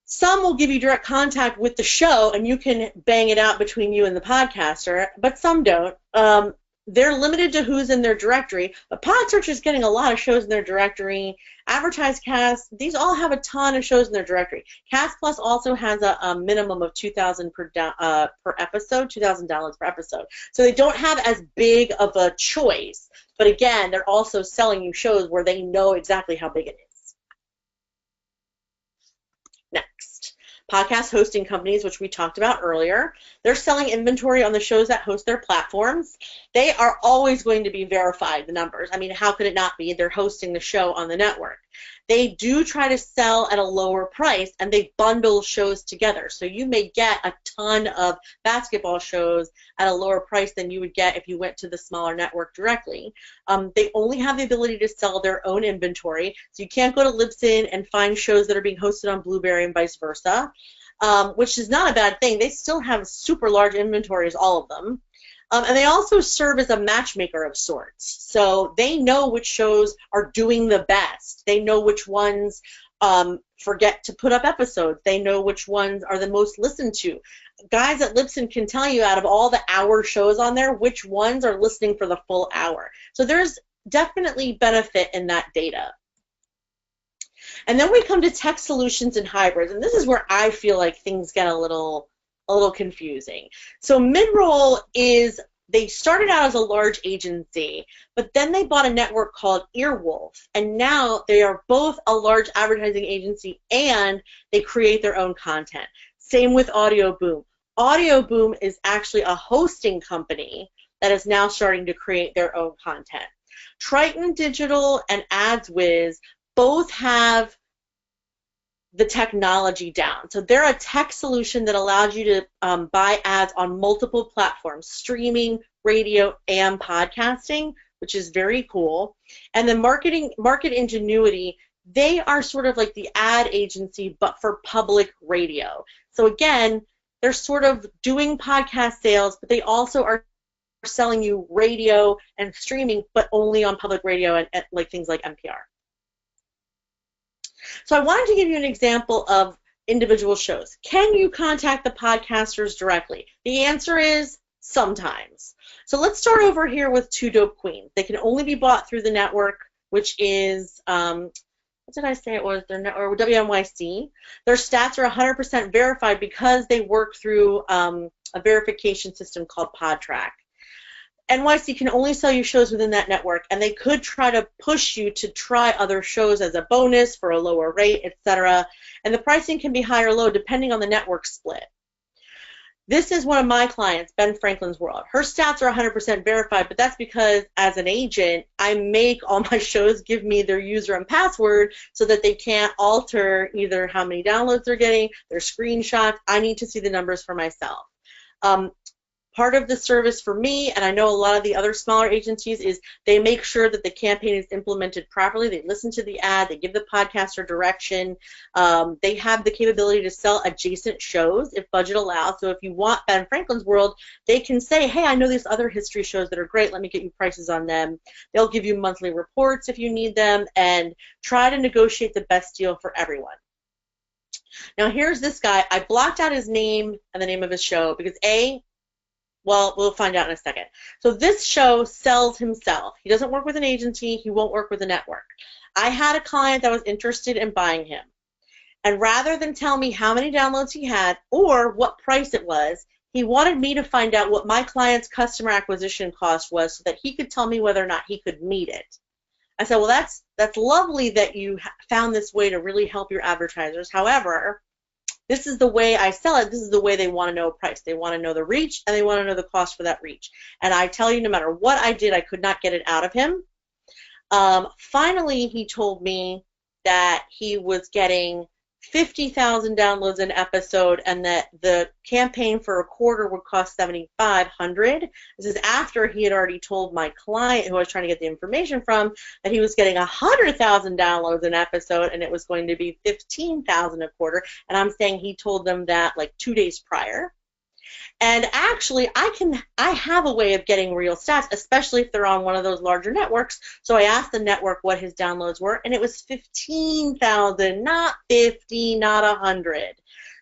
some will give you direct contact with the show, and you can bang it out between you and the podcaster, but some don't. They're limited to who's in their directory, but PodSearch is getting a lot of shows in their directory. Advertise Cast, these all have a ton of shows in their directory. Cast Plus also has a minimum of $2,000 per episode, $2,000 per episode. So they don't have as big of a choice, but again, they're also selling you shows where they know exactly how big it is. Next. Podcast hosting companies, which we talked about earlier. They're selling inventory on the shows that host their platforms. They are always going to be verified, the numbers. I mean, how could it not be? They're hosting the show on the network. They do try to sell at a lower price, and they bundle shows together. So you may get a ton of basketball shows at a lower price than you would get if you went to the smaller network directly. They only have the ability to sell their own inventory, so you can't go to Libsyn and find shows that are being hosted on Blueberry and vice versa, which is not a bad thing. They still have super large inventories, all of them. And they also serve as a matchmaker of sorts. So they know which shows are doing the best. They know which ones forget to put up episodes. They know which ones are the most listened to. Guys at Libsyn can tell you out of all the hour shows on there, which ones are listening for the full hour. So there's definitely benefit in that data. And then we come to tech solutions and hybrids, and this is where I feel like things get a little confusing. So Midroll is, they started out as a large agency, but then they bought a network called Earwolf, and now they are both a large advertising agency and they create their own content. Same with Audio Boom. Audio Boom is actually a hosting company that is now starting to create their own content. Triton Digital and AdsWiz both have the technology down. So they're a tech solution that allows you to buy ads on multiple platforms, streaming, radio, and podcasting, which is very cool. And then Market Ingenuity, they are sort of like the ad agency, but for public radio. So again, they're sort of doing podcast sales, but they also are selling you radio and streaming, but only on public radio and like things like NPR. So I wanted to give you an example of individual shows. Can you contact the podcasters directly? The answer is sometimes. So let's start over here with Two Dope Queens. They can only be bought through the network, which is, what did I say it was? Their network, WNYC. Their stats are 100% verified because they work through a verification system called PodTrack. NYC can only sell you shows within that network, and they could try to push you to try other shows as a bonus for a lower rate, etc. And the pricing can be high or low depending on the network split. This is one of my clients, Ben Franklin's World. Her stats are 100% verified, but that's because as an agent, I make all my shows give me their user and password so that they can't alter either how many downloads they're getting, their screenshots. I need to see the numbers for myself. Part of the service for me, and I know a lot of the other smaller agencies, is they make sure that the campaign is implemented properly. They listen to the ad. They give the podcaster direction. They have the capability to sell adjacent shows if budget allows. So if you want Ben Franklin's World, they can say, hey, I know these other history shows that are great. Let me get you prices on them. They'll give you monthly reports if you need them and try to negotiate the best deal for everyone. Now here's this guy. I blocked out his name and the name of his show because well, we'll find out in a second. So this show sells himself. He doesn't work with an agency. He won't work with a network. I had a client that was interested in buying him. And rather than tell me how many downloads he had or what price it was, he wanted me to find out what my client's customer acquisition cost was so that he could tell me whether or not he could meet it. I said, well, that's lovely that you found this way to really help your advertisers. However, this is the way I sell it. This is the way they want to know price. They want to know the reach, and they want to know the cost for that reach. And I tell you, no matter what I did, I could not get it out of him. Finally, he told me that he was getting 50,000 downloads an episode, and that the campaign for a quarter would cost $7,500. This is after he had already told my client, who I was trying to get the information from, that he was getting 100,000 downloads an episode, and it was going to be 15,000 a quarter. And I'm saying he told them that like 2 days prior. And actually, I have a way of getting real stats, especially if they're on one of those larger networks. So I asked the network what his downloads were, and it was 15,000, not 50, not 100.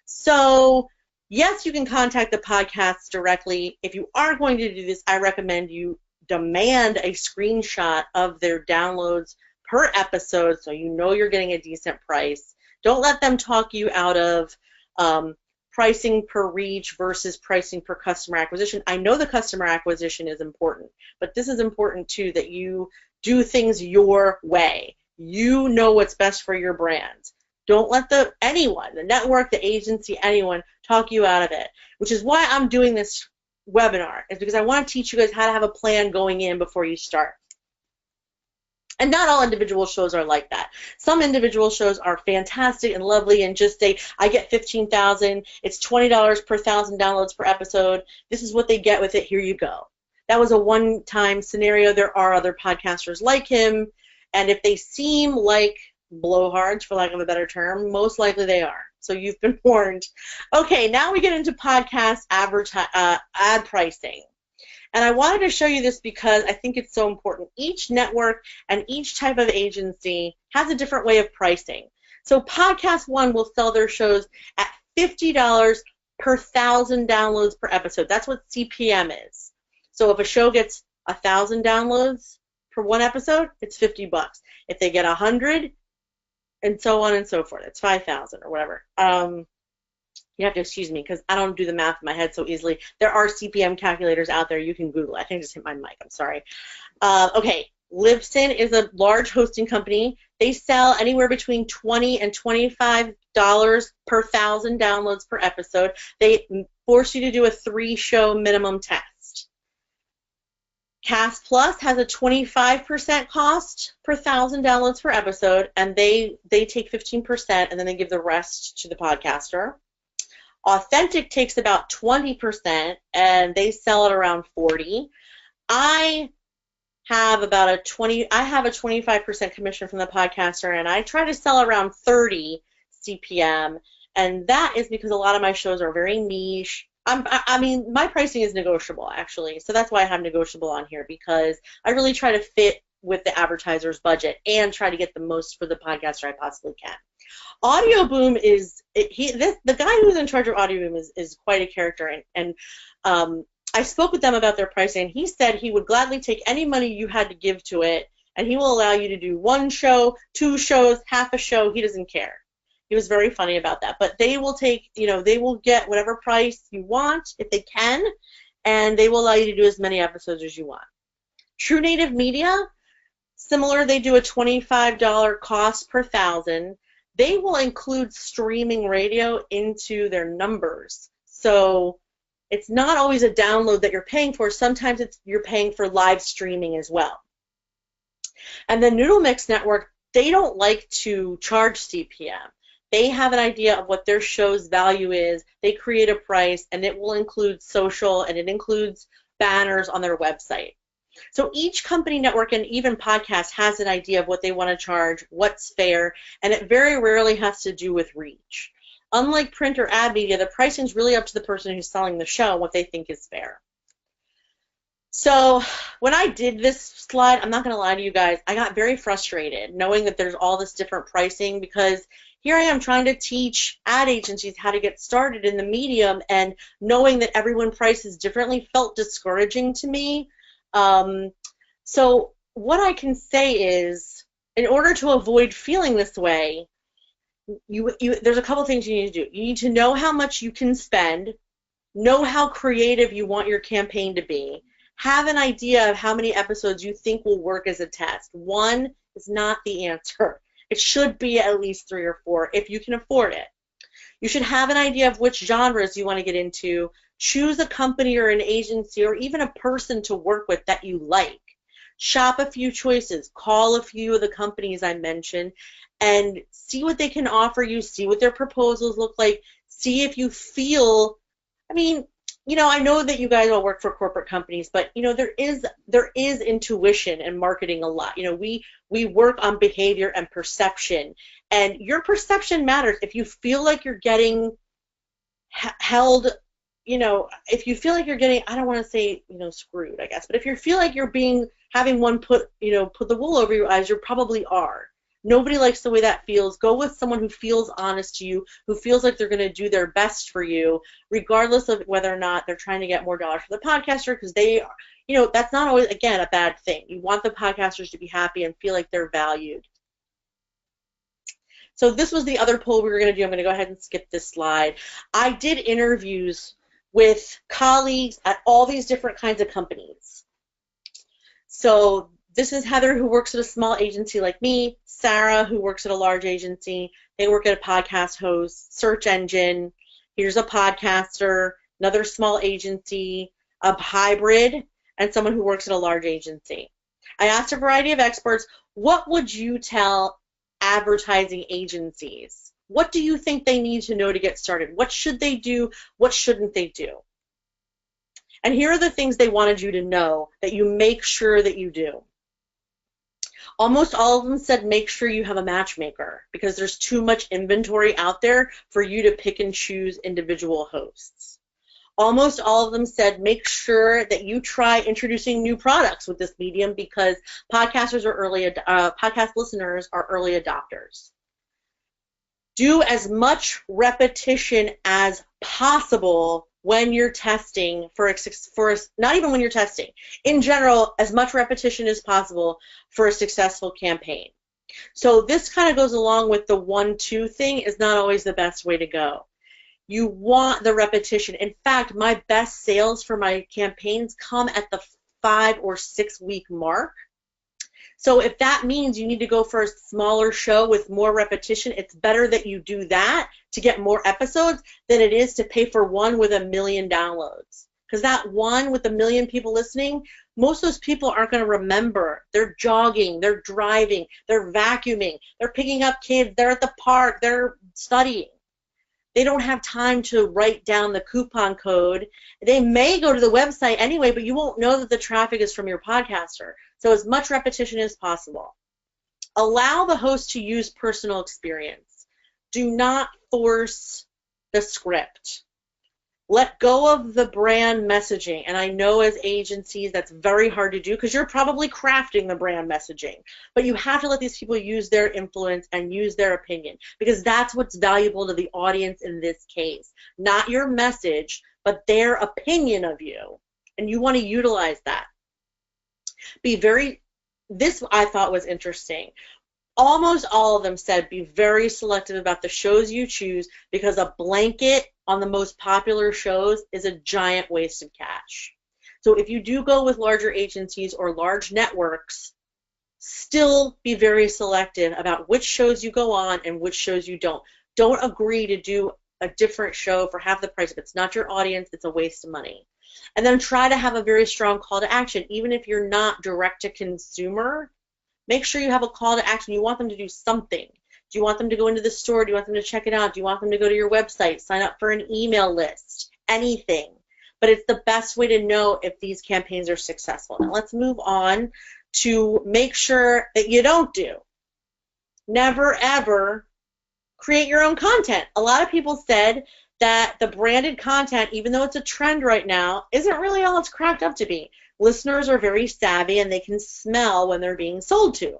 So yes, you can contact the podcasts directly. If you are going to do this, I recommend you demand a screenshot of their downloads per episode so you know you're getting a decent price. Don't let them talk you out of pricing per reach versus pricing per customer acquisition. I know the customer acquisition is important, but this is important too, that you do things your way. You know what's best for your brand. Don't let anyone, the network, the agency, anyone, talk you out of it, which is why I'm doing this webinar, is because I want to teach you guys how to have a plan going in before you start. And not all individual shows are like that. Some individual shows are fantastic and lovely and just say, I get 15,000, it's $20 per 1,000 downloads per episode, this is what they get with it, here you go. That was a one-time scenario. There are other podcasters like him, and if they seem like blowhards, for lack of a better term, most likely they are. So you've been warned. Okay, now we get into podcast ad pricing. And I wanted to show you this because I think it's so important. Each network and each type of agency has a different way of pricing. So Podcast One will sell their shows at $50 per 1,000 downloads per episode. That's what CPM is. So if a show gets 1,000 downloads per one episode, it's $50. If they get 100, and so on and so forth, it's 5,000 or whatever. You have to excuse me because I don't do the math in my head so easily. There are CPM calculators out there. You can Google it. I think I just hit my mic. I'm sorry. Okay, Libsyn is a large hosting company. They sell anywhere between $20 and $25 per 1,000 downloads per episode. They force you to do a 3-show minimum test. Cast Plus has a 25% cost per 1,000 downloads per episode, and they take 15%, and then they give the rest to the podcaster. Authentic takes about 20%, and they sell it around 40. I have about a 25% commission from the podcaster, and I try to sell around 30 CPM, and that is because a lot of my shows are very niche. I mean, my pricing is negotiable, actually, so that's why I have negotiable on here, because I really try to fit with the advertiser's budget and try to get the most for the podcaster I possibly can. Audio Boom is the guy who's in charge of Audio Boom is quite a character, and I spoke with them about their pricing, and he said he would gladly take any money you had to give to it, and he will allow you to do 1 show, 2 shows, half a show. He doesn't care. He was very funny about that, but they will take, they will get whatever price you want if they can, and they will allow you to do as many episodes as you want. True Native Media, similar, they do a $25 cost per 1,000. They will include streaming radio into their numbers. So it's not always a download that you're paying for. Sometimes you're paying for live streaming as well. And the Noodle Mix Network, they don't like to charge CPM. They have an idea of what their show's value is. They create a price, and it will include social, and it includes banners on their website. So each company, network, and even podcast has an idea of what they want to charge, what's fair, and it very rarely has to do with reach. Unlike print or ad media, the pricing is really up to the person who's selling the show and what they think is fair. So when I did this slide, I'm not going to lie to you guys, I got very frustrated knowing that there's all this different pricing, because here I am trying to teach ad agencies how to get started in the medium, and knowing that everyone prices differently felt discouraging to me. So what I can say is, in order to avoid feeling this way, there's a couple things you need to do. You need to know how much you can spend, know how creative you want your campaign to be, have an idea of how many episodes you think will work as a test. 1 is not the answer. It should be at least 3 or 4 if you can afford it. You should have an idea of which genres you want to get into. Choose a company or an agency or even a person to work with that you like. Shop a few choices. Call a few of the companies I mentioned and see what they can offer you. See what their proposals look like. See if you feel, I know that you guys all work for corporate companies, but there is intuition in marketing a lot. We work on behavior and perception, and your perception matters. If you feel like you're getting held, if you feel like you're getting, I don't want to say screwed, I guess, but if you feel like you're having one put the wool over your eyes, you probably are. Nobody likes the way that feels. Go with someone who feels honest to you, who feels like they're going to do their best for you, regardless of whether or not they're trying to get more dollars for the podcaster, because they, that's not always, again, a bad thing. You want the podcasters to be happy and feel like they're valued. So this was the other poll we were going to do. I'm going to go ahead and skip this slide. I did interviews with colleagues at all these different kinds of companies. So this is Heather, who works at a small agency like me. Sarah, who works at a large agency. They work at a podcast host, search engine. Here's a podcaster, another small agency, a hybrid, and someone who works at a large agency. I asked a variety of experts, what would you tell advertising agencies? What do you think they need to know to get started? What should they do? What shouldn't they do? And here are the things they wanted you to know that you make sure that you do. Almost all of them said make sure you have a matchmaker, because there's too much inventory out there for you to pick and choose individual hosts. Almost all of them said make sure that you try introducing new products with this medium, because podcast listeners are early adopters. Do as much repetition as possible when you're testing not even when you're testing. In general, as much repetition as possible for a successful campaign. So this kind of goes along with the 1-2 thing is not always the best way to go. You want the repetition. In fact, my best sales for my campaigns come at the 5 or 6 week mark. So if that means you need to go for a smaller show with more repetition, it's better that you do that to get more episodes than it is to pay for one with 1 million downloads. Because that one with 1 million people listening, most of those people aren't going to remember. They're jogging, they're driving, they're vacuuming, they're picking up kids, they're at the park, they're studying. They don't have time to write down the coupon code. They may go to the website anyway, but you won't know that the traffic is from your podcaster. So as much repetition as possible. Allow the host to use personal experience. Do not force the script. Let go of the brand messaging. And I know as agencies that's very hard to do because you're probably crafting the brand messaging. But you have to let these people use their influence and use their opinion, because that's what's valuable to the audience in this case. Not your message, but their opinion of you. And you want to utilize that. This I thought was interesting. Almost all of them said be very selective about the shows you choose, because a blanket on the most popular shows is a giant waste of cash. So if you do go with larger agencies or large networks, still be very selective about which shows you go on and which shows you don't. Don't agree to do a different show for half the price. If it's not your audience, it's a waste of money. And then try to have a very strong call to action. Even if you're not direct to consumer, make sure you have a call to action. You want them to do something. Do you want them to go into the store? Do you want them to check it out? Do you want them to go to your website, sign up for an email list? Anything. But it's the best way to know if these campaigns are successful. Now let's move on to make sure that you don't do. Never, ever create your own content. A lot of people said that the branded content, even though it's a trend right now, isn't really all it's cracked up to be. Listeners are very savvy and they can smell when they're being sold to.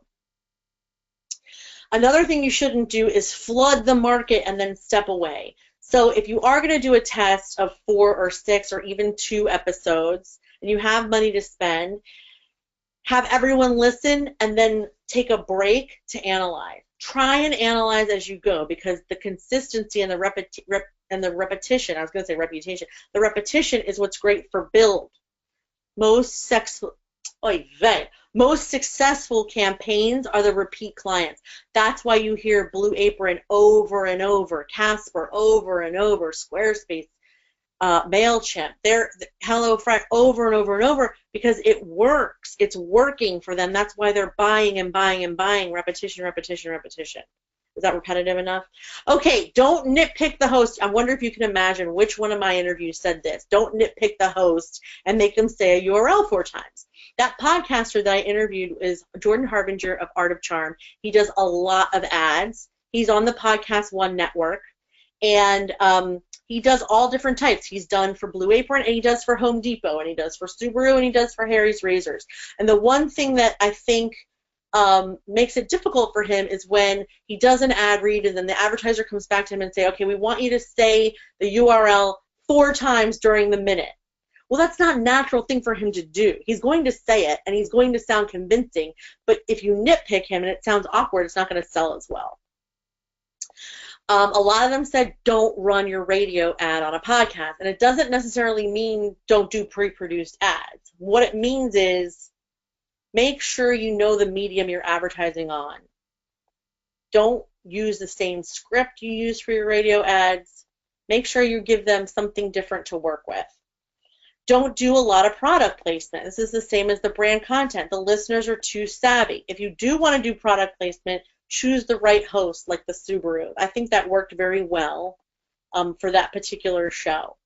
Another thing you shouldn't do is flood the market and then step away. So if you are going to do a test of 4 or 6 or even 2 episodes and you have money to spend, have everyone listen and then take a break to analyze. Try and analyze as you go, because the consistency and the repetition, I was going to say reputation, the repetition is what's great for build. Oy vey. Most successful campaigns are the repeat clients. That's why you hear Blue Apron over and over, Casper over and over, Squarespace, MailChimp, HelloFresh over and over and over, because it works. It's working for them. That's why they're buying and buying and buying, repetition, repetition, repetition. Is that repetitive enough? Okay, don't nitpick the host. I wonder if you can imagine which one of my interviews said this. Don't nitpick the host and make them say a URL 4 times. That podcaster that I interviewed is Jordan Harbinger of Art of Charm. He does a lot of ads. He's on the Podcast One network, and he does all different types. He's done for Blue Apron, and he does for Home Depot, and he does for Subaru, and he does for Harry's Razors. And the one thing that I think makes it difficult for him is when he does an ad read and then the advertiser comes back to him and say, okay, we want you to say the URL 4 times during the minute. Well, that's not a natural thing for him to do. He's going to say it, and he's going to sound convincing, but if you nitpick him and it sounds awkward, it's not going to sell as well. A lot of them said don't run your radio ad on a podcast, and it doesn't necessarily mean don't do pre-produced ads. What it means is make sure you know the medium you're advertising on. Don't use the same script you use for your radio ads. Make sure you give them something different to work with. Don't do a lot of product placement. This is the same as the brand content. The listeners are too savvy. If you do want to do product placement, choose the right host, like the Subaru. I think that worked very well for that particular show.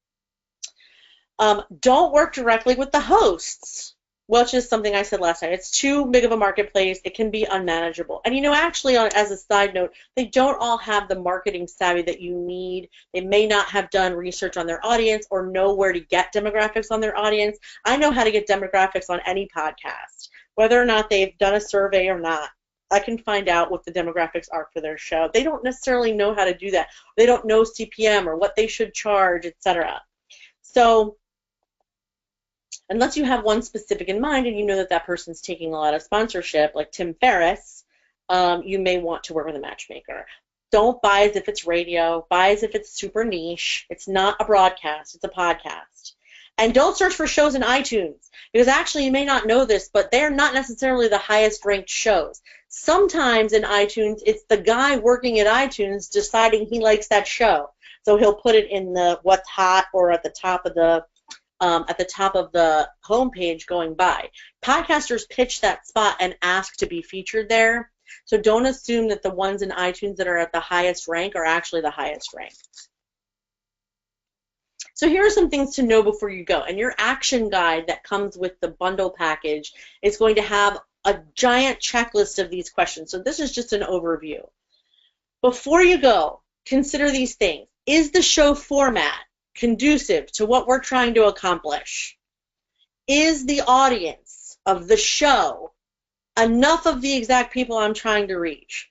Don't work directly with the hosts, which is something I said last time. It's too big of a marketplace. It can be unmanageable. And, you know, actually, as a side note, they don't all have the marketing savvy that you need. They may not have done research on their audience or know where to get demographics on their audience. I know how to get demographics on any podcast, whether or not they've done a survey or not. I can find out what the demographics are for their show. They don't necessarily know how to do that. They don't know CPM or what they should charge, etc. So unless you have one specific in mind and you know that that person's taking a lot of sponsorship, like Tim Ferriss, you may want to work with a matchmaker. Don't buy as if it's radio. Buy as if it's super niche. It's not a broadcast. It's a podcast. And don't search for shows in iTunes, because actually you may not know this, but they're not necessarily the highest ranked shows. Sometimes in iTunes, it's the guy working at iTunes deciding he likes that show. So he'll put it in the what's hot or at the top of the homepage going by. Podcasters pitch that spot and ask to be featured there. So don't assume that the ones in iTunes that are at the highest rank are actually the highest rank. So here are some things to know before you go. And your action guide that comes with the bundle package is going to have a giant checklist of these questions. So this is just an overview. Before you go, consider these things. Is the show format conducive to what we're trying to accomplish? Is the audience of the show enough of the exact people I'm trying to reach?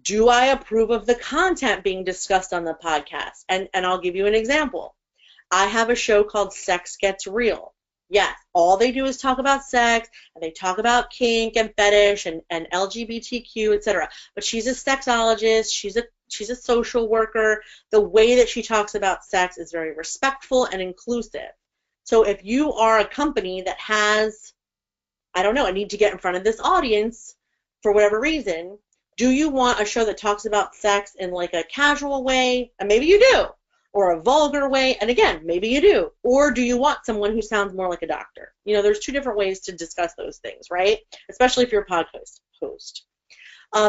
Do I approve of the content being discussed on the podcast? And I'll give you an example. I have a show called Sex Gets Real. Yes, all they do is talk about sex, and they talk about kink and fetish and LGBTQ, etc. But she's a sexologist. She's a social worker. The way that she talks about sex is very respectful and inclusive. So if you are a company that has, I don't know, a need to get in front of this audience for whatever reason, do you want a show that talks about sex in like a casual way? And maybe you do. Or a vulgar way, and again, maybe you do. Or do you want someone who sounds more like a doctor? You know, there's 2 different ways to discuss those things, right? Especially if you're a podcast host.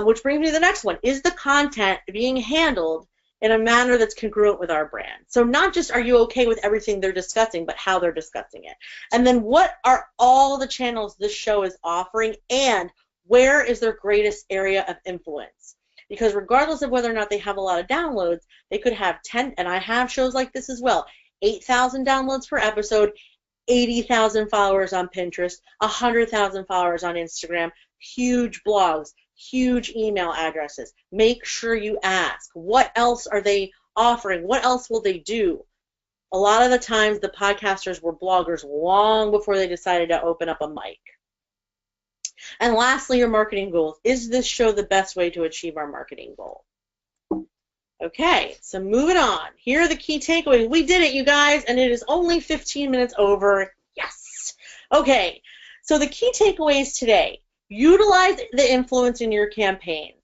Which brings me to the next one. Is the content being handled in a manner that's congruent with our brand? So not just are you okay with everything they're discussing, but how they're discussing it. And then what are all the channels this show is offering, and where is their greatest area of influence? Because regardless of whether or not they have a lot of downloads, they could have 10, and I have shows like this as well, 8,000 downloads per episode, 80,000 followers on Pinterest, 100,000 followers on Instagram, huge blogs, huge email addresses. Make sure you ask, what else are they offering? What else will they do? A lot of the times the podcasters were bloggers long before they decided to open up a mic. And lastly, your marketing goals. Is this show the best way to achieve our marketing goal? Okay, so moving on. Here are the key takeaways. We did it, you guys, and it is only 15 minutes over. Yes. Okay, So the key takeaways today: utilize the influence in your campaigns.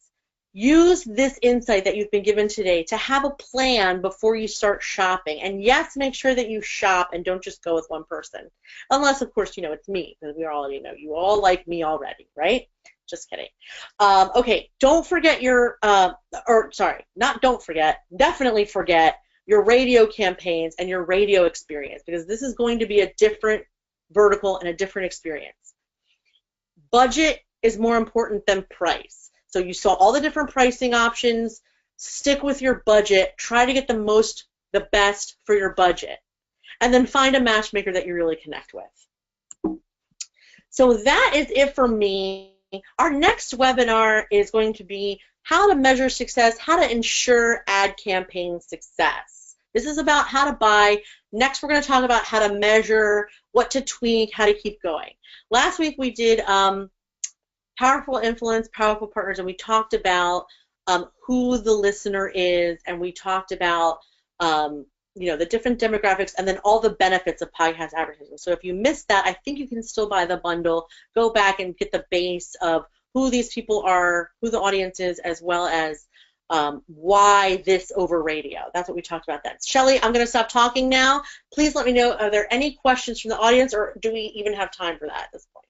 Use this insight that you've been given today to have a plan before you start shopping. And yes, make sure that you shop and don't just go with one person. Unless, of course, you know, it's me, because we already know you all like me already, right? Just kidding. Okay, don't forget your, definitely forget your radio campaigns and your radio experience, because this is going to be a different vertical and a different experience. Budget is more important than price. So you saw all the different pricing options. Stick with your budget. Try to get the best for your budget. And then find a matchmaker that you really connect with. So that is it for me. Our next webinar is going to be how to measure success, how to ensure ad campaign success. This is about how to buy. Next, we're going to talk about how to measure, what to tweak, how to keep going. Last week we did powerful influence, powerful partners, and we talked about who the listener is, and we talked about the different demographics, and then all the benefits of podcast advertising. So if you missed that, I think you can still buy the bundle. Go back and get the base of who these people are, who the audience is, as well as why this over radio. That's what we talked about then. Shelly, I'm going to stop talking now. Please let me know, are there any questions from the audience, or do we even have time for that at this point?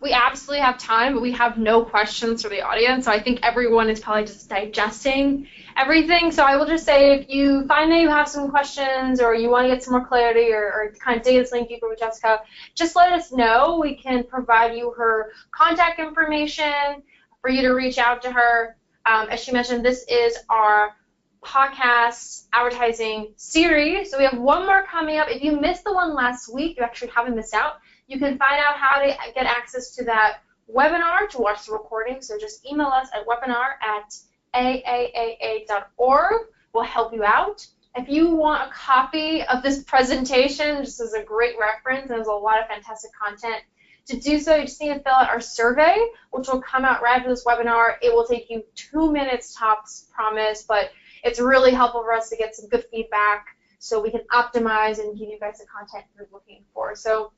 We absolutely have time, but we have no questions for the audience, so I think everyone is probably just digesting everything. So I will just say, if you find that you have some questions or you want to get some more clarity or kind of dig this link deeper with Jessica, just let us know. We can provide you her contact information for you to reach out to her. As she mentioned, this is our podcast advertising series, so we have one more coming up. If you missed the one last week, you actually haven't missed out. You can find out how to get access to that webinar to watch the recording. So just email us at webinar@aaaa.org. We'll help you out. If you want a copy of this presentation, just as a great reference, and there's a lot of fantastic content, to do so, you just need to fill out our survey, which will come out right after this webinar. It will take you 2 minutes tops, promise, but it's really helpful for us to get some good feedback so we can optimize and give you guys the content you're looking for. So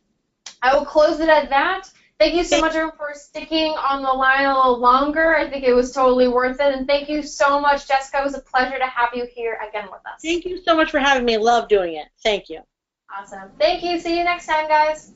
I will close it at that. Thank you so much, everyone, for sticking on the line a little longer. I think it was totally worth it. And thank you so much, Jessica. It was a pleasure to have you here again with us. Thank you so much for having me. Love doing it. Thank you. Awesome. Thank you. See you next time, guys.